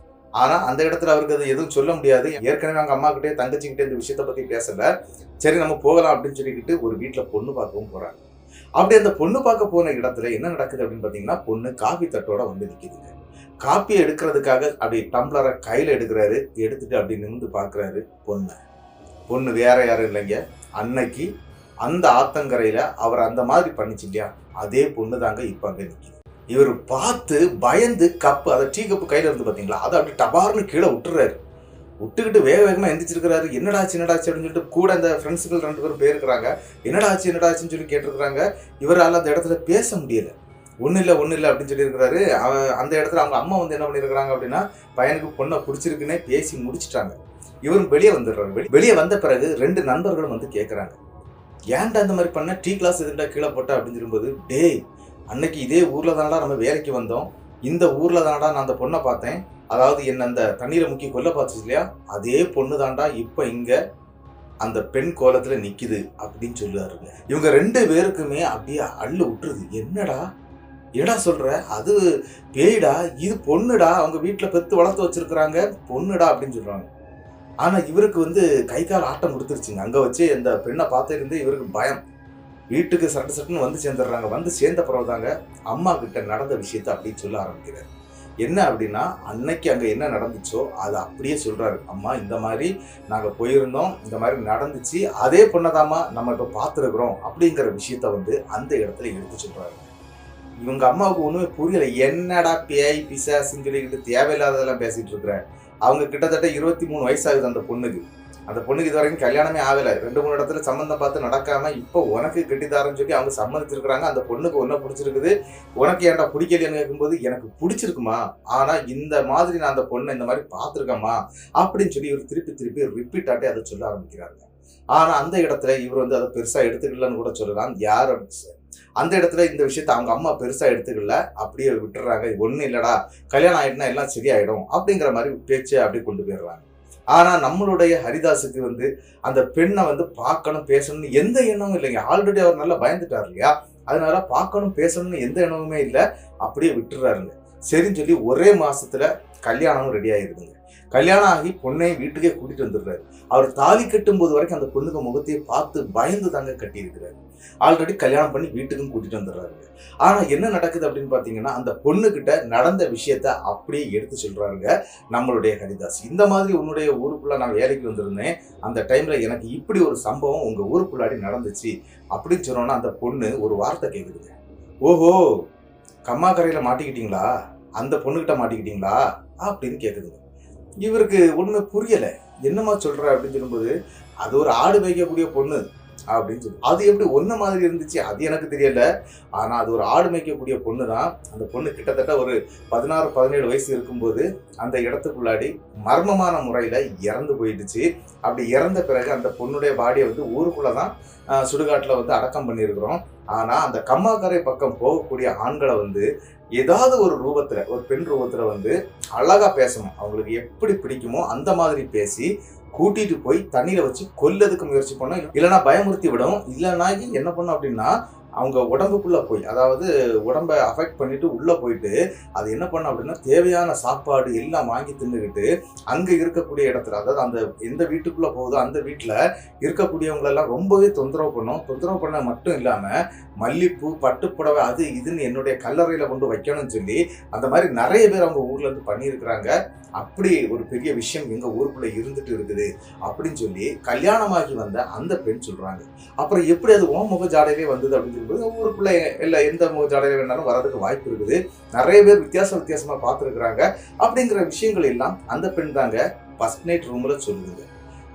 ஆனா அந்த இடத்துல அவருக்கு அது எதுவும் சொல்ல முடியாது. ஏற்கனவே அவங்க அம்மா கிட்டே தங்கச்சிக்கிட்டே இந்த விஷயத்த பத்தி பேசல. சரி நம்ம போகலாம் அப்படின்னு சொல்லிக்கிட்டு ஒரு வீட்டுல பொண்ணு பார்க்கவும் போறாங்க. அப்படி அந்த பொண்ணு பார்க்க போன இடத்துல என்ன நடக்குது அப்படின்னு பாத்தீங்கன்னா, பொண்ணு காபி தட்டோட நிக்குதுங்க. காப்பியை எடுக்கிறதுக்காக அப்படி டம்ளரை கையில எடுக்கிறாரு. எடுத்துட்டு அப்படி நிமிந்து பாக்குறாரு பொண்ணு வேற யாரும் இல்லைங்க, அன்னைக்கு அந்த ஆத்தங்கரையில அவர் அந்த மாதிரி பண்ணிச்சு இல்லையா, அதே பொண்ணு தாங்க இப்ப அங்க நிக்குது. இவர் பார்த்து பயந்து கப்பு, அதை டீ கப்பு கையில இருந்து பாத்தீங்களா, அதை அப்படி டபார்னு கீழே விட்டுறாரு. விட்டுக்கிட்டு வேகமா எந்திரிச்சிருக்கிறாரு. என்னடாச்சு அப்படின்னு சொல்லிட்டு கூட அந்த ஃப்ரெண்ட்ஸுகள் 2 பேரும் போயிருக்கிறாங்க. என்னடாச்சுன்னு சொல்லி கேட்டிருக்கிறாங்க. இவரால் அந்த இடத்துல பேச முடியல. ஒன்றும் இல்லை அப்படின்னு சொல்லியிருக்கிறாரு. அந்த இடத்துல அவங்க அம்மா என்ன பண்ணியிருக்கிறாங்க அப்படின்னா, பையனுக்கு பொண்ணை பிடிச்சிருக்குன்னே பேசி முடிச்சுட்டாங்க. இவரும் வெளியே வந்துடுறாரு. வெளியே வந்த பிறகு 2 நண்பர்களும் கேட்குறாங்க, ஏன்டா இந்த மாதிரி பண்ண, டீ கிளாஸ் எதுண்டா கீழே போட்டா அப்படின்னு சொல்லும்போது, டேய் அன்னைக்கு இதே ஊர்ல தானடா நம்ம வேலைக்கு வந்தோம், இந்த ஊர்ல தானடா நான் அந்த பொண்ணை பார்த்தேன், அதாவது என்ன அந்த தண்ணீரை முக்கி கொல்ல பார்த்துச்சு இல்லையா, அதே பொண்ணு தான்டா இப்ப இங்க அந்த பெண் கோலத்துல நிக்குது அப்படின்னு சொல்லுவாருங்க. இவங்க 2 பேருக்குமே அப்படியே அள்ளு விட்டுருது. என்னடா சொல்ற, அது பேய்டா, இது பொண்ணுடா, அவங்க வீட்டுல பெத்து வளர்த்து வச்சிருக்கிறாங்க, பொண்ணுடா அப்படின்னு சொல்றாங்க. ஆனா இவருக்கு வந்து கை கால் ஆட்டம் கொடுத்துருச்சுங்க. அங்க வச்சு இந்த பெண்ணை பார்த்துருந்து இவருக்கு பயம். வீட்டுக்கு சட்டுன்னு வந்து சேர்ந்துடுறாங்க. வந்து சேர்ந்த பிறகுதாங்க அம்மா கிட்ட நடந்த விஷயத்த அப்படியே சொல்ல ஆரம்பிக்கிறாரு. என்ன அப்படின்னா, அன்னைக்கு அங்க என்ன நடந்துச்சோ அதை அப்படியே சொல்றாரு. அம்மா இந்த மாதிரி நாங்க போயிருந்தோம், இந்த மாதிரி நடந்துச்சு, அதே பொண்ணதாம்மா நம்ம இப்ப பார்த்துருக்குறோம் அப்படிங்கிற விஷயத்த வந்து அந்த இடத்துல எடுத்து சொல்றாரு. இவங்க அம்மாவுக்கு ஒண்ணுமே புரியல. என்னடா பேய் பிசாசுன்னு சொல்லிக்கிட்டு தேவையில்லாததெல்லாம் பேசிட்டு இருக்கிற. அவங்க கிட்டத்தட்ட 23 வயசு ஆகுது அந்த பொண்ணுக்கு. அந்த பொண்ணுக்கு இது வரைக்கும் கல்யாணமே ஆகலை. 2-3 இடத்துல சம்மந்தம் பார்த்து நடக்காம இப்போ உனக்கு கெட்டித்தாரன்னு சொல்லி அவங்க சம்மதிச்சிருக்கிறாங்க. அந்த பொண்ணுக்கு ஒன்றை பிடிச்சிருக்குது. உனக்கு ஏன்டா பிடிக்கலைன்னு கேட்கும்போது எனக்கு பிடிச்சிருக்குமா, ஆனா இந்த மாதிரி நான் அந்த பொண்ணை இந்த மாதிரி பார்த்துருக்கேம்மா அப்படின்னு சொல்லி இவர் திருப்பி ரிப்பீட் ஆட்டி அதை சொல்ல ஆரம்பிக்கிறாங்க. ஆனா அந்த இடத்துல இவர் வந்து அதை பெருசா எடுத்துக்கலன்னு கூட சொல்லலாம். யார் அந்த இடத்துல இந்த விஷயத்த அவங்க அம்மா பெருசா எடுத்துக்கல, அப்படியே விட்டுறாங்க. ஒன்றும் இல்லடா, கல்யாணம் ஆயிட்டுனா எல்லாம் சரியாயிடும் அப்படிங்கிற மாதிரி பேச்சை அப்படியே கொண்டு போயிடுறாங்க. ஆனா நம்மளுடைய ஹரிதாஸுக்கு வந்து அந்த பெண்ணை வந்து பார்க்கணும் பேசணும்னு எந்த எண்ணமும் இல்லைங்க. ஆல்ரெடி அவர் நல்லா பயந்துட்டார் இல்லையா, அதனால பார்க்கணும் பேசணும்னு எந்த எண்ணமுமே இல்லை, அப்படியே விட்டுறாருங்க. சரின்னு சொல்லி ஒரே மாசத்துல கல்யாணமும் ரெடி ஆயிருதுங்க. கல்யாணம் ஆகி பொண்ணையும் வீட்டுக்கே கூட்டிட்டு வந்துடுறாரு. அவர் தாலி கட்டும் போது வரைக்கும் அந்த பொண்ணுக்கு முகத்தையே பார்த்து பயந்து தாங்க கட்டி இருக்கிறாரு. ஆல்ரெடி கல்யாணம் பண்ணி வீட்டுக்கும் கூட்டிட்டு வந்துடுறாரு. ஆனா என்ன நடக்குது அப்படின்னு பாத்தீங்கன்னா, அந்த பொண்ணு கிட்ட நடந்த விஷயத்த அப்படியே எடுத்து சொல்றாருங்க நம்மளுடைய ஹரிதாஸ். இந்த மாதிரி உன்னுடைய ஊருக்குள்ள நான் வேலைக்கு வந்திருந்தேன், அந்த டைம்ல எனக்கு இப்படி ஒரு சம்பவம் உங்க ஊருக்குள்ளாடி நடந்துச்சு அப்படின்னு சொன்னோன்னா அந்த பொண்ணு ஒரு வார்த்தை கேக்குதுங்க. ஓஹோ, கம்மாக்கரையில மாட்டிக்கிட்டீங்களா, அந்த பொண்ணுகிட்ட மாட்டிக்கிட்டீங்களா அப்படின்னு கேக்குதுங்க. இவருக்கு ஒண்ணுமே புரியல. என்னமா சொல்ற அப்படின்னு சொல்லும்போது, அது ஒரு ஆடு மேய்க்கக்கூடிய பொண்ணு அப்படின்னு சொல்லி, அது எப்படி ஒன்ன மாதிரி இருந்துச்சு அது எனக்கு தெரியல, ஆனா அது ஒரு ஆடு மேய்க்கக்கூடிய பொண்ணு தான். அந்த பொண்ணு கிட்டத்தட்ட ஒரு 16-17 வயசு இருக்கும்போது அந்த இடத்துக்குள்ளாடி மர்மமான முறையில இறந்து போயிடுச்சு. அப்படி இறந்த பிறகு அந்த பொண்ணுடைய பாடியை வந்து ஊருக்குள்ளதான் சுடுகாட்டுல வந்து அடக்கம் பண்ணியிருக்கிறோம். ஆனா அந்த கம்மாக்கரை பக்கம் போகக்கூடிய ஆண்களை வந்து ஏதாவது ஒரு ரூபத்துல, ஒரு பெண் ரூபத்துல வந்து அழகா பேசணும், அவங்களுக்கு எப்படி பிடிக்குமோ அந்த மாதிரி பேசி கூட்டிட்டு போய் தண்ணியில வச்சு கொல்லதுக்கு முயற்சி பண்ணோம். இல்லைன்னா பயமுறுத்தி விடும். இல்லைன்னா என்ன பண்ணும் அப்படின்னா, அவங்க உடம்புக்குள்ள போய், அதாவது உடம்பை அஃபெக்ட் பண்ணிட்டு உள்ள போயிட்டு அது என்ன பண்ணும் அப்படின்னா, தேவையான சாப்பாடு எல்லாம் வாங்கி தின்னுக்கிட்டு அங்க இருக்கக்கூடிய இடத்துல, அதாவது அந்த எந்த வீட்டுக்குள்ள போகுதோ அந்த வீட்டுல இருக்கக்கூடியவங்களெல்லாம் ரொம்பவே தொந்தரவு பண்ணும். தொந்தரவு பண்ண மட்டும் இல்லாம மல்லிப்பூ, பட்டுப்புடவை, அது இதுன்னு என்னுடைய கல்லறையில கொண்டு வைக்கணும்னு சொல்லி அந்த மாதிரி நிறைய பேர் அவங்க ஊர்ல இருந்து பண்ணியிருக்கிறாங்க. அப்படி ஒரு பெரிய விஷயம் எங்க ஊருக்குள்ள இருந்துட்டு இருக்குது அப்படின்னு சொல்லி கல்யாணமாகி வந்த அந்த பெண் சொல்றாங்க. அப்புறம் எப்படி அது உன் முக ஜாடையிலே வந்தது அப்படின்னு சொல்லும்போது, ஊருக்குள்ள இல்லை எந்த முக ஜாடையில வேணாலும் வரதுக்கு வாய்ப்பு இருக்குது, நிறைய பேர் வித்தியாசமா பார்த்துருக்குறாங்க அப்படிங்கிற விஷயங்கள் எல்லாம் அந்த பெண் தாங்க ஃபர்ஸ்ட் நைட் ரூம்ல சொல்லுங்க.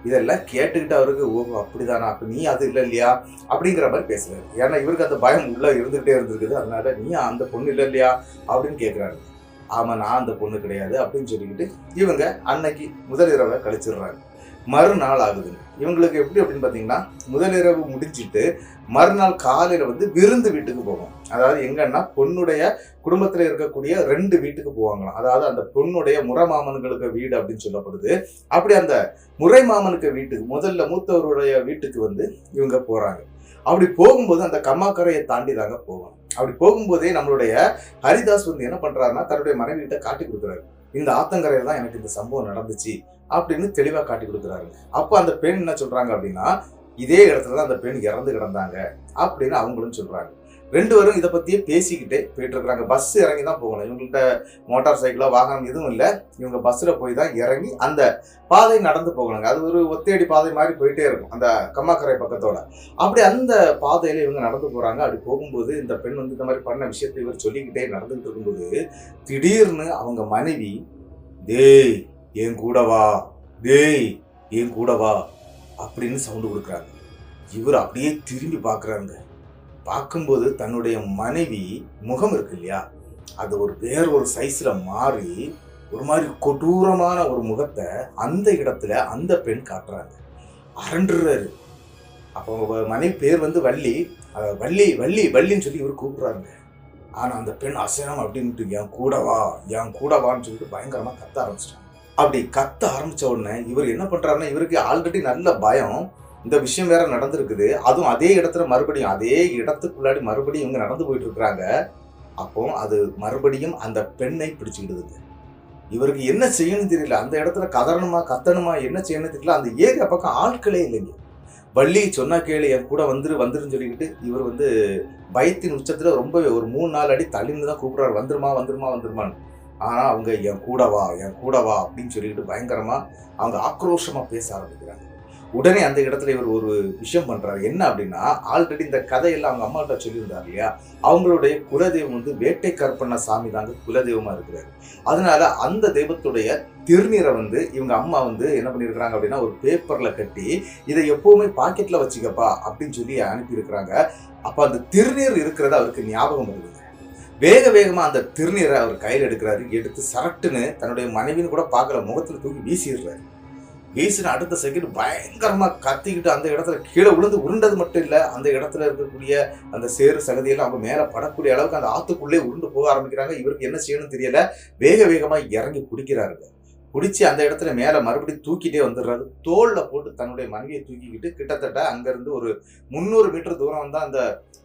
இதெல்லாம் கேட்டுக்கிட்டு அவருக்கு ஓஹோ அப்படிதானா, அப்ப நீ அது இல்லை இல்லையா அப்படிங்கிற மாதிரி பேசுறாரு. ஏன்னா இவருக்கு அந்த பயம் உள்ள இருந்துகிட்டே இருந்திருக்குது. அதனால நீ அந்த பொண்ணு இல்லை இல்லையா அப்படின்னு கேட்கிறாரு. ஆமா, நான் அந்த பொண்ணு கிடையாது அப்படின்னு சொல்லிக்கிட்டு இவங்க அன்னைக்கு முதலிரவை கழிச்சிடுறாங்க. மறுநாள் ஆகுதுங்க. இவங்களுக்கு எப்படி அப்படின்னு பார்த்தீங்கன்னா, முதலிரவு முடிஞ்சிட்டு மறுநாள் காலையில வந்து விருந்து வீட்டுக்கு போகும். அதாவது எங்கன்னா, பொண்ணுடைய குடும்பத்துல இருக்கக்கூடிய 2 வீட்டுக்கு போவாங்களாம். அதாவது அந்த பொண்ணுடைய முறை மாமன்களுக்கு வீடு அப்படின்னு சொல்லப்படுது. அப்படி அந்த முறை மாமனுக்கு வீட்டுக்கு, முதல்ல மூத்தவருடைய வீட்டுக்கு வந்து இவங்க போறாங்க. அப்படி போகும்போது அந்த கம்மாக்கரையை தாண்டி தாங்க போகணும். அப்படி போகும்போதே நம்மளுடைய ஹரிதாஸ் வந்து என்ன பண்றாருன்னா, தன்னுடைய மனைவி கிட்ட காட்டி கொடுக்குறாரு. இந்த ஆத்தங்கரையில தான் எனக்கு இந்த சம்பவம் நடந்துச்சு அப்படின்னு தெளிவா காட்டி கொடுக்குறாருங்க. அப்போ அந்த பெண் என்ன சொல்றாங்க அப்படின்னா, இதே இடத்துலதான் அந்த பெண் இறந்து கிடந்தாங்க அப்படின்னு அவங்களும் சொல்றாங்க. 2 பேரும் இதை பத்தியே பேசிக்கிட்டே போயிட்டு இருக்கிறாங்க. பஸ் இறங்கி தான் போகணும். இவங்கள்ட்ட மோட்டார் சைக்கிளோ வாகனம் எதுவும் இல்லை. இவங்க பஸ்ல போய் தான் இறங்கி அந்த பாதை நடந்து போகணுங்க. அது ஒரு ஒத்தையடி பாதை மாதிரி போயிட்டே இருக்கும் அந்த கம்மாக்கரை பக்கத்தோட. அப்படி அந்த பாதையில இவங்க நடந்து போறாங்க. அப்படி போகும்போது இந்த பெண் வந்து இந்த மாதிரி பண்ண விஷயத்தை இவர் சொல்லிக்கிட்டே நடந்துகிட்டு இருக்கும்போது, திடீர்னு அவங்க மனைவி, டேய் என் கூட வா, டேய் என் கூட வா அப்படின்னு சவுண்டு கொடுக்குறாங்க. இவர் அப்படியே திரும்பி பார்க்குறாங்க. பார்க்கும்போது தன்னுடைய மனைவி முகம் இருக்கு இல்லையா, அது வேற ஒரு சைஸ்ல மாறி ஒரு மாதிரி கொடூரமான ஒரு முகத்தை அந்த இடத்துல அந்த பெண் காட்டுறாங்க. அரண்டுறாரு. அப்போ அவங்க மனைவி பேர் வந்து வள்ளி. வள்ளி வள்ளி வள்ளின்னு சொல்லி இவர் கூப்பிடுறாங்க. ஆனா அந்த பெண் அசையாம அப்படின்ட்டு என் கூட வான்னு சொல்லிட்டு பயங்கரமா கத்த ஆரம்பிச்சிட்டாங்க. அப்படி கத்த ஆரம்பிச்ச உடனே இவர் என்ன பண்றாருன்னா, இவருக்கு ஆல்ரெடி நல்ல பயம், இந்த விஷயம் வேற நடந்திருக்குது, அதுவும் அதே இடத்துல மறுபடியும் அதே இடத்துக்குள்ளாடி மறுபடியும் இவங்க நடந்து போயிட்டு இருக்கிறாங்க. அப்போ அது மறுபடியும் அந்த பெண்ணை பிடிச்சுக்கிடுதுங்க. இவருக்கு என்ன செய்யணும்னு தெரியல. அந்த இடத்துல கதறணுமா கத்தணுமா என்ன செய்யணும்னு தெரியல. அந்த ஏரியா பக்கம் ஆட்களே இல்லைங்க. வள்ளி சொன்னா கேளு, என் கூட வந்துருன்னு சொல்லிக்கிட்டு இவர் வந்து பயத்தின் உச்சத்துல ரொம்பவே ஒரு 3-4 அடி தள்ளின்னு தான் கூப்பிடுறாரு, வந்துருமான்னு. ஆனா அவங்க என் கூட வா அப்படின்னு சொல்லிட்டு பயங்கரமா அவங்க ஆக்ரோஷமா பேச ஆரம்பிக்கிறாங்க. உடனே அந்த இடத்துல இவர் ஒரு விஷயம் பண்றாரு. என்ன அப்படின்னா, ஆல்ரெடி இந்த கதையெல்லாம் அவங்க அம்மாட்ட சொல்லியிருந்தாரு இல்லையா, அவங்களுடைய குலதெய்வம் வந்து வேட்டை கற்பண்ண சாமி தாங்க குலதெய்வமா இருக்கிறாரு. அதனால அந்த தெய்வத்துடைய திருநீரை வந்து இவங்க அம்மா வந்து என்ன பண்ணியிருக்கிறாங்க அப்படின்னா, ஒரு பேப்பர்ல கட்டி இதை எப்பவுமே பாக்கெட்ல வச்சுக்கப்பா அப்படின்னு சொல்லி அனுப்பியிருக்கிறாங்க. அப்ப அந்த திருநீர் இருக்கிறது அவருக்கு ஞாபகம் வருதுங்க. வேகமா அந்த திருநீரை அவர் கையில் எடுக்கிறாரு. எடுத்து சரட்டுன்னு தன்னுடைய மனைவின்னு கூட பார்க்கல, முகத்துல தூக்கி வீசிடுறாரு. வீசின அடுத்த செகண்ட் பயங்கரமா கத்திக்கிட்டு அந்த இடத்துல கீழே விழுந்து உருண்டது மட்டும் இல்ல, அந்த இடத்துல இருக்கக்கூடிய அந்த சேறு சகதியெல்லாம் அவங்க மேல படக்கூடிய அளவுக்கு அந்த ஆத்துக்குள்ளே உருண்டு போக ஆரம்பிக்கிறாங்க. இவருக்கு என்ன செய்யணும்னு தெரியல, வேகமா இறங்கி குடிக்கிறாருங்க. குடிச்சு அந்த இடத்துல மேல மறுபடியும் தூக்கிட்டே வந்துடுறாரு. தோல்ல போட்டு தன்னுடைய மனைவியை தூக்கிக்கிட்டு கிட்டத்தட்ட அங்கிருந்து ஒரு 300 மீட்டர் தூரம் தான் அந்த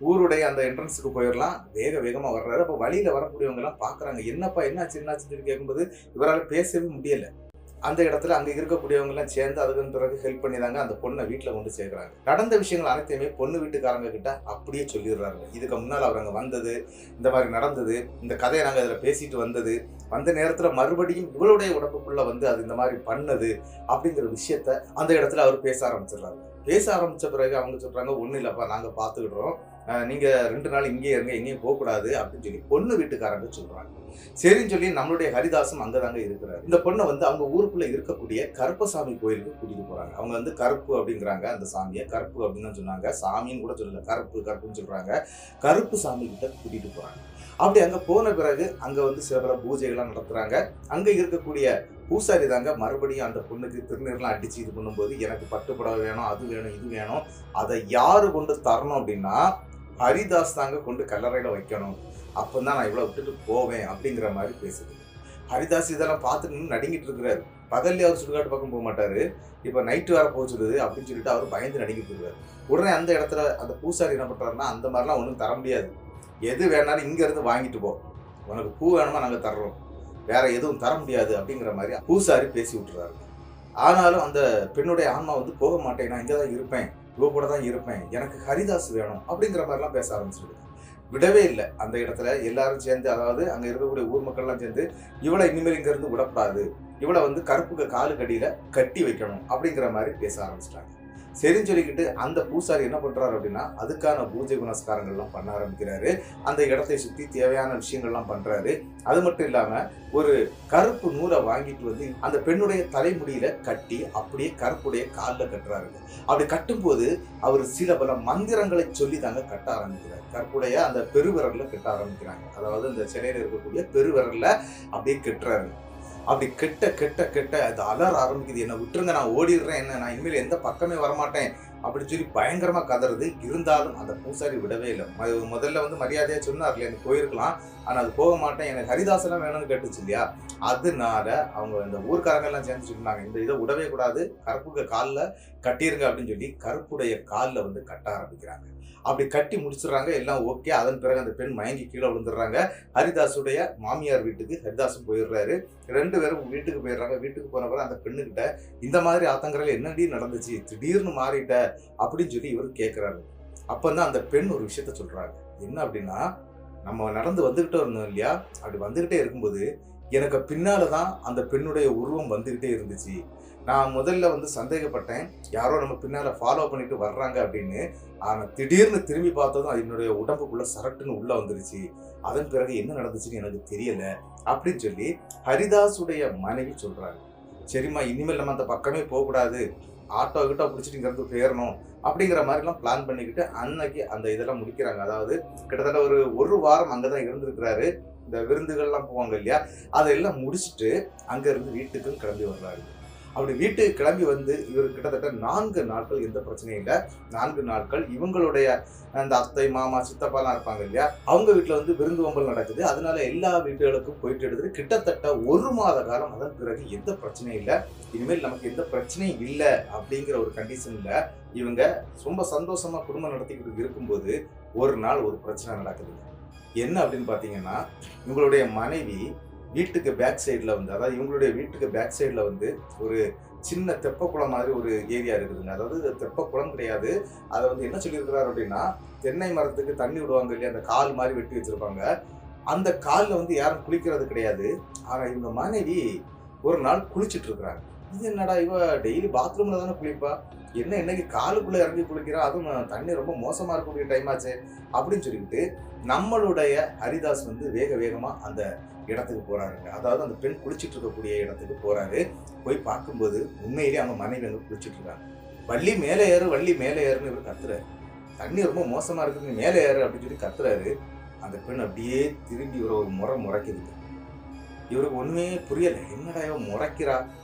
ஊருடைய அந்த என்ட்ரன்ஸுக்கு போயிடலாம். வேகமா வர்றாரு. அப்ப வழியில வரக்கூடியவங்க எல்லாம் பாக்குறாங்க, என்னப்பா என்னாச்சுன்னு சொல்லி கேட்கும்போது இவரால் பேசவே முடியல. அந்த இடத்துல அங்க இருக்கக்கூடியவங்க எல்லாம் சேர்ந்து அதுக்கு பிறகு ஹெல்ப் பண்ணி தாங்க அந்த பொண்ணை வீட்டுல கொண்டு சேர்க்கிறாங்க. நடந்த விஷயங்கள் அனைத்தையுமே பொண்ணு வீட்டுக்காரங்க கிட்ட அப்படியே சொல்லிடுறாங்க. இதுக்கு முன்னால் அவர் அங்க வந்தது, இந்த மாதிரி நடந்தது, இந்த கதையை நாங்க இதுல பேசிட்டு வந்தது, வந்த நேரத்துல மறுபடியும் இவளுடைய உடம்புக்குள்ள வந்து அது இந்த மாதிரி பண்ணது அப்படிங்கிற விஷயத்த அந்த இடத்துல அவர் பேச ஆரம்பிச்சிடுறாங்க. பேச ஆரம்பிச்ச பிறகு அவங்க சொல்றாங்க, ஒன்றும் இல்லப்பா, நாங்க பாத்துக்கிடுறோம், நீங்க 2 நாள் இங்கே இருங்க, எங்கேயும் போகக்கூடாது அப்படின்னு சொல்லி பொண்ணு வீட்டுக்காரங்க சொல்றாங்க. சரின்னு சொல்லி நம்மளுடைய ஹரிதாசும் அங்கதாங்க இருக்கிறாரு. இந்த பொண்ணை வந்து அவங்க ஊருக்குள்ள இருக்கக்கூடிய கருப்பசாமி கோயிலுக்கு கூட்டிட்டு போறாங்க. அவங்க வந்து கருப்பு அப்படிங்கிறாங்க, அந்த சாமியை கருப்பு அப்படின்னு சொன்னாங்க. சாமின்னு கூட சொல்லல, கருப்புன்னு சொல்றாங்க. கருப்பு சாமி கிட்ட கூட்டிட்டு போறாங்க. அப்படி அங்க போன பிறகு அங்க வந்து சில பூஜைகள்லாம் நடத்துறாங்க. அங்க இருக்கக்கூடிய பூசாரி தாங்க மறுபடியும் அந்த பொண்ணுக்கு திருநீர்லாம் அடிச்சு இது பண்ணும்போது, எனக்கு பட்டுப்புடவை வேணும், அது வேணும், இது வேணும், அதை யாரு கொண்டு தரணும் அப்படின்னா ஹரிதாஸ் தாங்க கொண்டு கல்லறையில வைக்கணும், அப்பதான் நான் இவ்வளவு விட்டுட்டு போவேன் அப்படிங்கிற மாதிரி பேசுது. ஹரிதாஸ் இதெல்லாம் பார்த்துட்டு நடுங்கிட்டு இருக்கிறாரு. பகல்ல அவர் சுடுகாட்டு பக்கம் போக மாட்டாரு, இப்ப நைட்டு வர போக சொல்லுது அப்படின்னு சொல்லிட்டு அவர் பயந்து நடுங்கிட்டு இருக்காரு. உடனே அந்த இடத்துல அந்த பூசாரி என்ன பண்றாருன்னா, அந்த மாதிரிலாம் ஒன்றும் தர முடியாது, எது வேணாலும் இங்க இருந்து வாங்கிட்டு போ, உனக்கு பூ வேணுமா நாங்க தர்றோம், வேற எதுவும் தர முடியாது அப்படிங்கிற மாதிரி பூசாரி பேசி விட்டுறாரு. ஆனாலும் அந்த பெண்ணுடைய ஆன்மா வந்து போக மாட்டேன், நான் இங்கதான் இருப்பேன், இவ கூட தான் இருப்பேன், எனக்கு ஹரிதாஸ் வேணும் அப்படிங்கிற மாதிரிலாம் பேச ஆரம்பிச்சிருக்கு. விடவே இல்லை. அந்த இடத்துல எல்லாரும் சேர்ந்து, அதாவது அங்க இருக்கக்கூடிய ஊர் மக்கள் எல்லாம் சேர்ந்து, இவளை இனிமேல் இங்க இருந்து விடக்கூடாது, இவளை வந்து கருப்புக்கு காலு கடியில கட்டி வைக்கணும் அப்படிங்கிற மாதிரி பேச ஆரம்பிச்சிட்டாங்க. சரின்னு சொல்லிக்கிட்டு அந்த பூசாரி என்ன பண்றாரு அப்படின்னா, அதுக்கான பூஜை புனஸ்காரங்கள்லாம் பண்ண ஆரம்பிக்கிறாரு. அந்த இடத்தை சுத்தி தேவையான விஷயங்கள்லாம் பண்றாரு. அது மட்டும் இல்லாம ஒரு கருப்பு நூலை வாங்கிட்டு வந்து அந்த பெண்ணுடைய தலைமுடியில கட்டி அப்படியே கருப்புடைய காலில் கட்டுறாருங்க. அப்படி கட்டும்போது அவர் சில பல மந்திரங்களை சொல்லி தாங்க கட்ட ஆரம்பிக்கிறார். கருப்புடைய அந்த பெருவிரல்ல கட்ட ஆரம்பிக்கிறாங்க. அதாவது இந்த சிலையில இருக்கக்கூடிய பெருவிரல்ல அப்படியே கட்டுறாரு. அப்படி கெட்ட அது அலற ஆரம்பிக்குது, என்னை விட்டுருங்க, நான் ஓடிடுறேன், என்ன நான் இனிமேல் எந்த பக்கமே வரமாட்டேன் அப்படின்னு சொல்லி பயங்கரமா கதறுது. இருந்தாலும் அந்த பூசாரி விடவே இல்லை. முதல்ல வந்து மரியாதையா சொன்னார்ல, எனக்கு போயிருக்கலாம், ஆனா அது போக மாட்டேன், எனக்கு ஹரிதாசெல்லாம் வேணும்னு கேட்டுச்சு இல்லையா, அதனால அவங்க இந்த ஊர்க்காரங்க எல்லாம் சேர்ந்து சொன்னாங்க, இந்த இதை விடவே கூடாது, கருப்புக்கு காலில் கட்டிருங்க அப்படின்னு சொல்லி கருப்புடைய காலில் வந்து கட்ட ஆரம்பிக்கிறாங்க. அப்படி கட்டி முடிச்சிடுறாங்க, எல்லாம் ஓகே. அதன் பிறகு அந்த பெண் மயங்கி கீழே விழுந்துடுறாங்க. ஹரிதாசுடைய மாமியார் வீட்டுக்கு ஹரிதாசும் போயிடுறாரு. 2 பேரும் வீட்டுக்கு போயிடுறாங்க. வீட்டுக்கு போன பிறகு அந்த பெண்ணுகிட்ட, இந்த மாதிரி ஆத்தங்கரையில் என்னடி நடந்துச்சு, திடீர்னு மாறிட்ட அப்படின்னு சொல்லி இவர் கேட்கிறாரு. அப்பதான் அந்த பெண் ஒரு விஷயத்த சொல்றாங்க. என்ன அப்படின்னா, நம்ம நடந்து வந்துகிட்டே இருந்தோம் இல்லையா, அப்படி வந்துகிட்டே இருக்கும்போது எனக்கு பின்னாலதான் அந்த பெண்ணுடைய உருவம் வந்துகிட்டே இருந்துச்சு. நான் முதல்ல வந்து சந்தேகப்பட்டேன், யாரோ நம்ம பின்னால ஃபாலோ பண்ணிட்டு வர்றாங்க அப்படின்னு. ஆனா திடீர்னு திரும்பி பார்த்ததும் என்னுடைய உடம்புக்குள்ள சரட்டுன்னு உள்ள வந்துருச்சு. அதன் பிறகு என்ன நடந்துச்சுன்னு எனக்கு தெரியல அப்படின்னு சொல்லி ஹரிதாசுடைய மனைவி சொல்றாங்க. சரிம்மா, இனிமேல் நம்ம அந்த பக்கமே போகக்கூடாது, ஆட்டோ கிட்ட பிடிச்சிட்டு இங்க இருந்து போயிடணும் அப்படிங்கிற மாதிரிலாம் பிளான் பண்ணிக்கிட்டு அன்னைக்கு அந்த இதெல்லாம் முடிக்கிறாங்க. அதாவது கிட்டத்தட்ட ஒரு வாரம் அங்கதான் இருந்திருக்கிறாரு. இந்த விருந்துகள்லாம் போவாங்க இல்லையா, அதையெல்லாம் முடிச்சுட்டு அங்க இருந்து வீட்டுக்கும் கிளம்பி வர்றாரு. அப்படி வீட்டுக்கு கிளம்பி வந்து இவர் கிட்டத்தட்ட 4 நாட்கள் எந்த பிரச்சனையும் இல்லை. 4 நாட்கள் இவங்களுடைய அந்த அத்தை, மாமா, சித்தப்பாலாம் இருப்பாங்க இல்லையா, அவங்க வீட்டில் வந்து விருந்து வம்பல் நடக்குது. அதனால எல்லா வீட்டுகளுக்கும் போயிட்டு எடுத்துட்டு கிட்டத்தட்ட 1 மாத காலம். அதன் பிறகு எந்த பிரச்சனையும் இல்லை, இனிமேல் நமக்கு எந்த பிரச்சனையும் இல்லை அப்படிங்கிற ஒரு கண்டிஷன்ல இவங்க ரொம்ப சந்தோஷமா குடும்பம் நடத்திக்கிட்டு இருக்கும்போது ஒரு நாள் ஒரு பிரச்சனை நடக்குதுங்க. என்ன அப்படின்னு பார்த்தீங்கன்னா, இவங்களுடைய மனைவி வீட்டுக்கு பேக் சைடில் வந்து, அதாவது இவங்களுடைய வீட்டுக்கு பேக் சைடில் வந்து ஒரு சின்ன தெப்பக்குளம் மாதிரி ஒரு ஏரியா இருக்குதுங்க. அதாவது தெப்பக்குளம் கிடையாது. அதை வந்து என்ன சொல்லியிருக்கிறாரு அப்படின்னா, தென்னை மரத்துக்கு தண்ணி விடுவாங்க இல்லையா, அந்த கால் மாதிரி வெட்டி வச்சிருப்பாங்க. அந்த காலில் வந்து யாரும் குளிக்கிறது கிடையாது. ஆனால் இவங்க மனைவி ஒரு நாள் குளிச்சுட்டு இருக்கிறாங்க. இது என்னடா, இவ டெய்லி பாத்ரூம்ல தானே குளிப்பா, என்ன இன்னைக்கு காலுக்குள்ள இறங்கி குளிக்கிறா, அதுவும் தண்ணி ரொம்ப மோசமா இருக்கக்கூடிய டைம் ஆச்சு அப்படின்னு சொல்லிட்டு நம்மளுடைய ஹரிதாஸ் வந்து வேக வேகமா அந்த இடத்துக்கு போறாருங்க. அதாவது அந்த பெண் குளிச்சுட்டு இருக்கக்கூடிய இடத்துக்கு போறாரு. போய் பார்க்கும்போது உண்மையிலேயே அவங்க மனைவி அங்க குளிச்சுட்டு இருக்காங்க. வள்ளி மேலே ஏறு, வள்ளி மேலே ஏறுன்னு இவர் கத்துறாரு. தண்ணி ரொம்ப மோசமா இருக்குது, மேலே ஏறு அப்படின்னு சொல்லி கத்துறாரு. அந்த பெண் அப்படியே திரும்பி இவரை ஒரு முறைக்குதுங்க. இவருக்கு ஒண்ணுமே புரியல, என்னடா இவன் முறைக்கிறா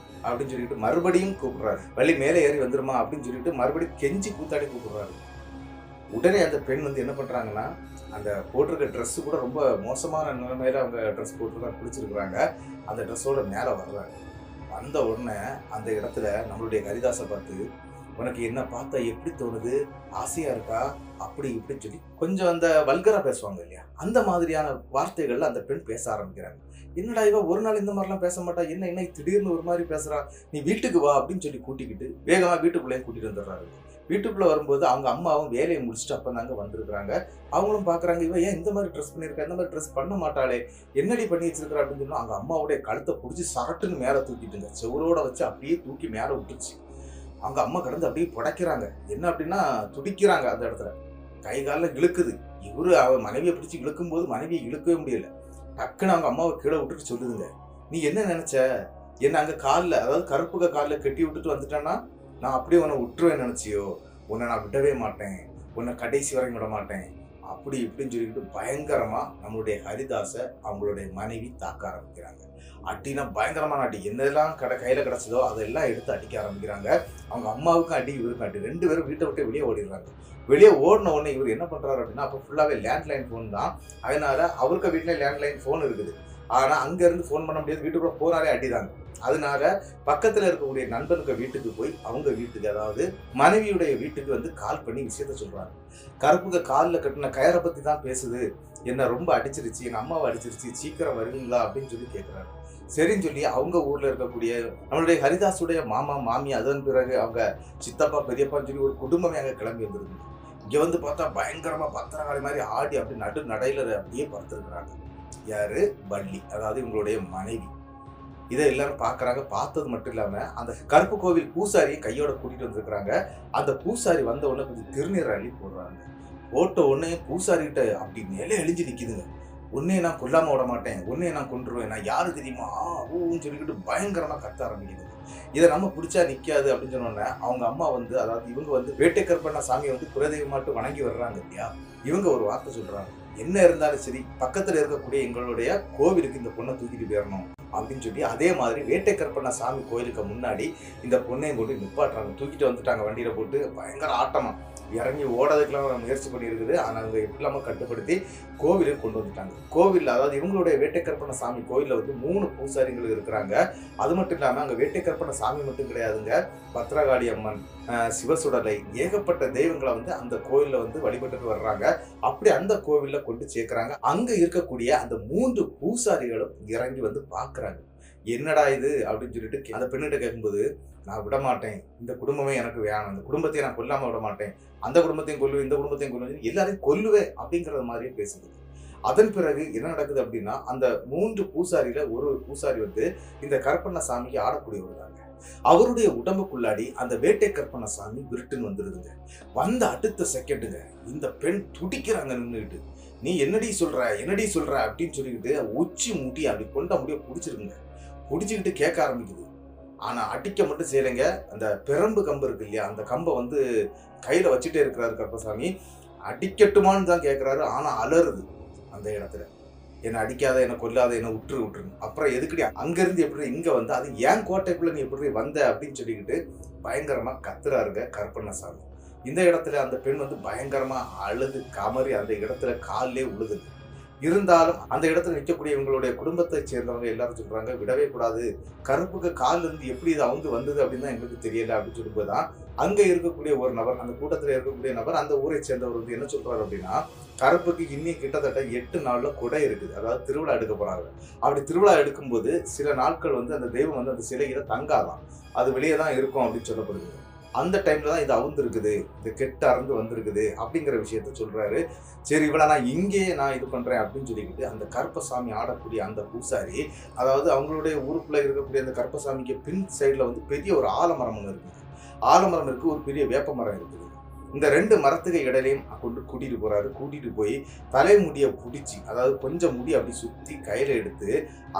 அப்படின்னு சொல்லிட்டு மறுபடியும் கூப்பிடுறாரு. வள்ளி மேலே ஏறி வந்துருமா அப்படின்னு சொல்லிட்டு மறுபடியும் கெஞ்சி கூத்தாடி கூப்பிடுறாரு. உடனே அந்த பெண் வந்து என்ன பண்றாங்கன்னா, அந்த போட்டிருக்க ட்ரெஸ் கூட ரொம்ப மோசமான நிலைமையில அவங்க ட்ரெஸ் போட்டுதான் குளிச்சிருக்கிறாங்க. அந்த ட்ரெஸ்ஸோட மேலே வர்றாங்க. வந்த உடனே அந்த இடத்துல நம்மளுடைய ஹரிதாஸை பார்த்து, உனக்கு என்ன பார்த்தா எப்படி தோணுது, ஆசையா இருக்கா, அப்படி இப்படின்னு சொல்லி கொஞ்சம் அந்த வல்கரா பேசுவாங்க இல்லையா, அந்த மாதிரியான வார்த்தைகள்ல அந்த பெண் பேச ஆரம்பிக்கிறாங்க. என்னடா இவ ஒரு நாள் இந்த மாதிரிலாம் பேச மாட்டா, என்ன இன்னைக்கு திடீர்னு ஒரு மாதிரி பேசுறா, நீ வீட்டுக்கு வா அப்படின்னு சொல்லி கூட்டிக்கிட்டு வேகமா வீட்டுக்குள்ளேயே கூட்டிட்டு வந்துடுறாரு. வீட்டுக்குள்ள வரும்போது அவங்க அம்மாவும் வேலையை முடிச்சுட்டு அப்பதாங்க வந்திருக்கிறாங்க. அவங்களும் பாக்குறாங்க, இவ ஏன் இந்த மாதிரி ட்ரெஸ் பண்ணிருக்கா, இந்த மாதிரி ட்ரெஸ் பண்ண மாட்டாளே, என்னடி பண்ணி வச்சிருக்கிறா அப்படின்னு சொன்னா அவங்க அம்மாவுடைய கழுத்தை பிடிச்சி சரட்டுன்னு மேல தூக்கிட்டுங்க, செவரோட வச்சு அப்படியே தூக்கி மேல விட்டுருச்சு. அவங்க அம்மா கடந்து அப்படியே புடைக்கிறாங்க. என்ன அப்படின்னா துடிக்கிறாங்க. அந்த இடத்துல கை காலில் இழுக்குது. இவரு அவ மனைவியை பிடிச்சி இழுக்கும் போது மனைவியை இழுக்கவே முடியல. டக்குன்னு அவங்க அம்மாவை கீழே விட்டுட்டு சொல்லுதுங்க, நீ என்ன நினைச்ச, என்ன அங்க காலில், அதாவது கருப்புக காலில் கட்டி விட்டுட்டு வந்துட்டேன்னா நான் அப்படியே உன்னை விட்டுருவேன் நினைச்சியோ, உன்னை நான் விடவே மாட்டேன், உன்னை கடைசி வரையும் விட மாட்டேன் அப்படி இப்படின்னு சொல்லிட்டு பயங்கரமா நம்மளுடைய ஹரிதாஸை அவங்களுடைய மனைவி தாக்க ஆரம்பிக்கிறாங்க. அட்டினா பயங்கரமான அடி, என்னெல்லாம் கையில கிடைச்சதோ அதெல்லாம் எடுத்து அடிக்க ஆரம்பிக்கிறாங்க. அவங்க அம்மாவுக்கும் அடி, இவருக்கும் அடி. 2 பேரும் வீட்டை விட்டு வெளியே ஓடிடுறாங்க. வெளியே ஓடின உடனே இவர் என்ன பண்றாரு அப்படின்னா, அப்போ ஃபுல்லாவே லேண்ட்லைன் ஃபோன் தான். அதனால அவருக்கு வீட்டுல லேண்ட்லைன் ஃபோன் இருக்குது. ஆனா அங்க இருந்து ஃபோன் பண்ண முடியாது, வீட்டுக்குள்ள போனாலே அடிதாங்க. அதனால பக்கத்துல இருக்கக்கூடிய நண்பனுக்கு வீட்டுக்கு போய் அவங்க வீட்டுக்கு, அதாவது மனைவியுடைய வீட்டுக்கு வந்து கால் பண்ணி விஷயத்த சொல்றாங்க. கருப்புக்கு காலில் கட்டின கயரை பத்தி தான் பேசுது, என்ன ரொம்ப அடிச்சிருச்சு, எங்க அம்மாவை அடிச்சிருச்சு, சீக்கிரம் வருவீங்களா அப்படின்னு சொல்லி கேட்கிறாரு. சரின்னு சொல்லி அவங்க ஊர்ல இருக்கக்கூடிய நம்மளுடைய ஹரிதாஸுடைய மாமா மாமி, அதன் பிறகு அவங்க சித்தப்பா பெரியப்பான்னு சொல்லி ஒரு குடும்பமே அங்க கிளம்பி வந்துருக்கு. இங்க வந்து பார்த்தா பயங்கரமா பத்திரகாளி மாதிரி ஆடி அப்படி நடு நடையில அப்படியே படுத்திருக்கிறாங்க. யாரு, வள்ளி, அதாவது இவங்களுடைய மனைவி. இதை எல்லாரும் பாக்குறாங்க. பார்த்தது மட்டும் இல்லாம அந்த கருப்பு கோவில் பூசாரியை கையோட கூட்டிட்டு வந்திருக்கிறாங்க. அந்த பூசாரி வந்த உடனே கொஞ்சம் திருநீர் அள்ளி போடுறாங்க. போட்ட உடனே பூசாரி கிட்ட அப்படி நிலை எழிஞ்சு நிக்குதுங்க. உன்னைய நான் கொல்லாம விட மாட்டேன், உன்னைய நான் கொன்றுவேன், நான் யாரு தெரியுமா ஊன்னு சொல்லிக்கிட்டு பயங்கரமா கத்த ஆரம்பிக்குது. இதை நம்ம பிடிச்சா நிக்காது அப்படின்னு சொன்னோன்னே அவங்க அம்மா வந்து, அதாவது இவங்க வந்து வேட்டைக்கற்பண்ண சாமியை வந்து குலதெய்வமாட்டு வணங்கி வர்றாங்க இல்லையா, இவங்க ஒரு வார்த்தை சொல்றாங்க, என்ன இருந்தாலும் சரி பக்கத்துல இருக்கக்கூடிய எங்களுடைய கோவிலுக்கு இந்த பொண்ணை தூக்கிட்டு போயிடணும் அப்படின்னு சொல்லி, அதே மாதிரி வேட்டைக்கற்பண்ண சாமி கோயிலுக்கு முன்னாடி இந்த பொண்ணையும் கொண்டு நிப்பாட்டுறாங்க. தூக்கிட்டு வந்துட்டாங்க வண்டியில போட்டு. பயங்கர ஆட்டமா இறங்கி ஓடதுக்கெல்லாம் முயற்சி பண்ணியிருக்குது. ஆனால் அவங்க எப்படி இல்லாமல் கட்டுப்படுத்தி கோவிலுக்கு கொண்டு வந்துட்டாங்க. கோவில், அதாவது இவங்களுடைய வேட்டைக்கற்பண்ண சாமி கோயிலில் வந்து 3 பூசாரிகள் இருக்கிறாங்க. அது மட்டும் இல்லாமல் அங்கே வேட்டைக்கற்பண்ண சாமி மட்டும் கிடையாதுங்க, பத்திரகாளி அம்மன், சிவசுடலை, ஏகப்பட்ட தெய்வங்களை வந்து அந்த கோயிலில் வந்து வழிபட்டுட்டு வர்றாங்க. அப்படி அந்த கோவிலில் கொண்டு சேர்க்கிறாங்க. அங்கே இருக்கக்கூடிய அந்த 3 பூசாரிகளும் இறங்கி வந்து பார்க்குறாங்க. என்னடா இது அப்படின்னு சொல்லிட்டு அந்த பெண்ணிட்ட கேட்கும்போது, நான் விட மாட்டேன், இந்த குடும்பமே எனக்கு வேணும், இந்த குடும்பத்தையும் நான் கொல்லாம விட மாட்டேன், அந்த குடும்பத்தையும் கொல்லுவேன், இந்த குடும்பத்தையும் கொல்லுவேன், எல்லாரையும் கொல்லுவேன் அப்படிங்கிற மாதிரியே பேசுது. அதன் பிறகு என்ன நடக்குது அப்படின்னா, அந்த 3 பூசாரியில ஒரு பூசாரி வந்து இந்த கற்பண்ண சாமிக்கு ஆடக்கூடியவர் தாங்க. அவருடைய உடம்புக்குள்ளாடி அந்த வேட்டை கற்பண்ண சாமி விருட்டுன்னு வந்துருதுங்க. வந்த அடுத்த செகண்டுங்க இந்த பெண் துடிக்கிறாங்க நின்றுக்கிட்டு. நீ என்னடி சொல்ற அப்படின்னு சொல்லிக்கிட்டு உச்சி மூட்டி அப்படி கொண்ட முடிய பிடிச்சிருக்குங்க. பிடிச்சிக்கிட்டு கேட்க ஆரம்பிக்குது. ஆனா அடிக்க மட்டும் செய்யலைங்க. அந்த பெரம்பு கம்பு இருக்கு இல்லையா, அந்த கம்பை வந்து கையில வச்சுட்டே இருக்கிறாரு கருப்பசாமி. அடிக்கட்டுமான்னு தான் கேட்கிறாரு. ஆனா அலறுது அந்த இடத்துல, என்னை அடிக்காத, என்னை கொல்லாத, என்னை விட்டுருங்க. அப்புறம் எதுக்கடி அங்கிருந்து எப்படி இங்க வந்து, அது ஏன் கோட்டைக்குள்ள நீ எப்படி வந்த அப்படின்னு சொல்லிக்கிட்டு பயங்கரமா கத்துறாருங்க கருப்பண்ணசாமி. இந்த இடத்துல அந்த பெண் வந்து பயங்கரமா அழுது கமறி அந்த இடத்துல காலிலே உழுதுது. இருந்தாலும் அந்த இடத்துல நிற்கக்கூடிய இவங்களுடைய குடும்பத்தை சேர்ந்தவங்க எல்லாரும் சொல்றாங்க, விடவே கூடாது, கருப்புக்கு கால் இருந்து எப்படி இது அவங்க வந்தது அப்படின்னு தான் எங்களுக்கு தெரியல அப்படின்னு சொல்லும்போதுதான் அங்க இருக்கக்கூடிய ஒரு நபர், அந்த கூட்டத்தில் இருக்கக்கூடிய நபர், அந்த ஊரை சேர்ந்தவர் வந்து என்ன சொல்றாரு அப்படின்னா, கருப்புக்கு இன்னும் கிட்டத்தட்ட 8 நாள்ல கொடை இருக்குது, அதாவது திருவிழா எடுக்க போறாங்க. அப்படி திருவிழா எடுக்கும்போது சில நாட்கள் வந்து அந்த தெய்வம் வந்து அந்த சிலையில தங்காதான், அது வெளியே தான் இருக்கும் அப்படின்னு சொல்லப்படுது. அந்த டைம்ல தான் இது அவுந்திருக்குது, இது கெட்டு அறந்து வந்திருக்குது அப்படிங்கிற விஷயத்த சொல்றாரு. சரி, இவ்வளவு நான் இங்கேயே நான் இது பண்றேன் அப்படின்னு சொல்லிக்கிட்டு அந்த கருப்பசாமி ஆடக்கூடிய அந்த பூசாரி, அதாவது அவங்களுடைய ஊருக்குள்ள இருக்கக்கூடிய அந்த கருப்பசாமிக்கு பின் சைடுல வந்து பெரிய ஒரு ஆலமரம் ஒன்று இருக்குது. ஆலமரம் இருக்கு, ஒரு பெரிய வேப்ப மரம் இருக்குது. இந்த 2 மரத்துக்கு இடையிலையும் கொண்டு கூட்டிட்டு போறாரு. கூட்டிட்டு போய் தலைமுடியை பிடிச்சி, அதாவது கொஞ்சம் முடி அப்படி சுத்தி கையில எடுத்து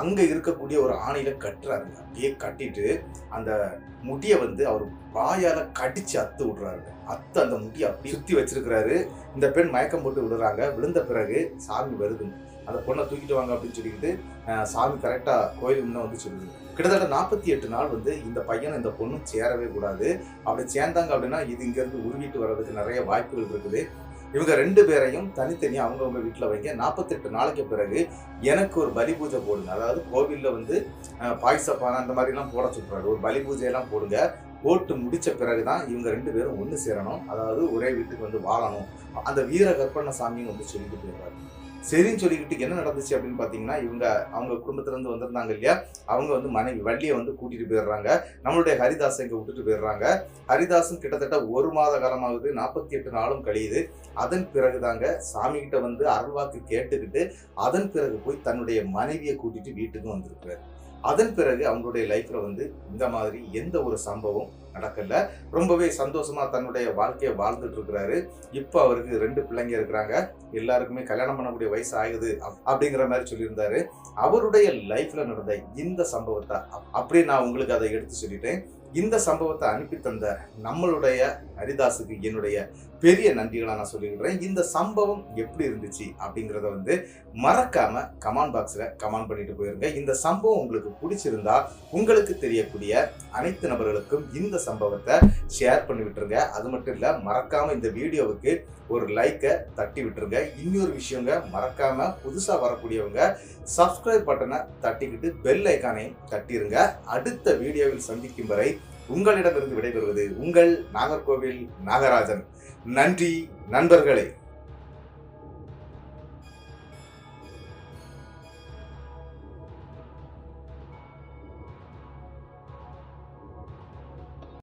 அங்க இருக்கக்கூடிய ஒரு ஆணையில கட்டுறாருங்க. அப்படியே கட்டிட்டு அந்த முடியை வந்து அவர் வாயால கடிச்சு அத்து விடுறாரு. அந்த முடியை அப்படி சுத்தி வச்சிருக்கிறாரு. இந்த பெண் மயக்கம் போட்டு விடுறாங்க. விழுந்த பிறகு சாமி வருதுங்க. அந்த பொண்ணை தூக்கிட்டு வாங்க அப்படின்னு சொல்லிக்கிட்டு சாமி கரெக்டா கோயிலுக்கு முன்ன வந்து சொல்லுது. கிட்டத்தட்ட 48 நாள் வந்து இந்த பையனும் இந்த பொண்ணும் சேரவே கூடாது. அப்படி சேர்ந்தாங்க அப்படின்னா இது இங்கேருந்து உருவிட்டு வர்றதுக்கு நிறைய வாய்ப்புகள் இருக்குது. இவங்க 2 பேரையும் தனித்தனியாக அவங்கவுங்க வீட்டில் வைங்க. 48 நாளைக்கு பிறகு எனக்கு ஒரு பலி பூஜை போடுங்க. அதாவது கோவிலில் வந்து பாய்சப்பானை அந்த மாதிரிலாம் போட சொல்கிறாரு. ஒரு பலி பூஜையெல்லாம் போடுங்க. போட்டு முடித்த பிறகு தான் இவங்க 2 பேரும் ஒன்று சேரணும், அதாவது ஒரே வீட்டுக்கு வந்து வாழணும். அந்த வீர கற்பண்ண சாமின்னு வந்து சொல்லிட்டு போயிடுறாரு. சரின்னு சொல்லிக்கிட்டு என்ன நடந்துச்சு அப்படின்னு பார்த்தீங்கன்னா, அவங்க குடும்பத்திலேருந்து வந்திருந்தாங்க இல்லையா, அவங்க வந்து மனைவி வள்ளியை வந்து கூட்டிகிட்டு போயிடுறாங்க. நம்மளுடைய ஹரிதாஸை இங்கே விட்டுட்டு போயிடுறாங்க. ஹரிதாஸும் கிட்டத்தட்ட 1 மாத காலமாகுது, 48 நாளும் கழியுது. அதன் பிறகு தாங்க சாமிகிட்ட வந்து அருள்வாக்கு கேட்டுக்கிட்டு அதன் பிறகு போய் தன்னுடைய மனைவியை கூட்டிட்டு வீட்டுக்கும் வந்திருக்கிறார். அதன் பிறகு அவங்களுடைய லைஃப்ல வந்து இந்த மாதிரி எந்த ஒரு சம்பவம் நடக்கல. ரொம்பவே சந்தோஷமா தன்னுடைய வாழ்க்கையை வாழ்ந்துட்டு இருக்கிறாரு. இப்போ அவருக்கு 2 பிள்ளைங்க இருக்கிறாங்க. எல்லாருக்குமே கல்யாணம் பண்ணக்கூடிய வயசு ஆகுது அப்படிங்கிற மாதிரி சொல்லியிருந்தாரு. அவருடைய லைஃப்ல நடந்த இந்த சம்பவத்தை அப்படியே நான் உங்களுக்கு அதை எடுத்து சொல்லிட்டேன். இந்த சம்பவத்தை அனுப்பி தந்த நம்மளுடைய ஹரிதாஸுக்கு என்னுடைய பெரிய நன்றிகளை நான் சொல்லிக்கிறேன். இந்த சம்பவம் எப்படி இருந்துச்சு அப்படிங்கிறத வந்து மறக்காம கமெண்ட் பாக்ஸ்ல கமெண்ட் பண்ணிட்டு போயிருங்க. இந்த சம்பவம் உங்களுக்கு பிடிச்சிருந்தா உங்களுக்கு தெரியக்கூடிய அனைத்து நபர்களுக்கும் இந்த சம்பவத்தை ஷேர் பண்ணி விட்டுருங்க. அது மட்டும் இல்ல, மறக்காம இந்த வீடியோவுக்கு ஒரு லைக்கை தட்டி விட்டுருங்க. இன்னொரு விஷயங்க, மறக்காம புதுசா வரக்கூடியவங்க சப்ஸ்கிரைப் பட்டனை தட்டிக்கிட்டு பெல் ஐக்கானையும் தட்டிருங்க. அடுத்த வீடியோவில் சந்திக்கும் வரை உங்களிடமிருந்து விடைபெறுவது உங்கள் நாகர்கோவில் நாகராஜன். நன்றி நண்பர்களே.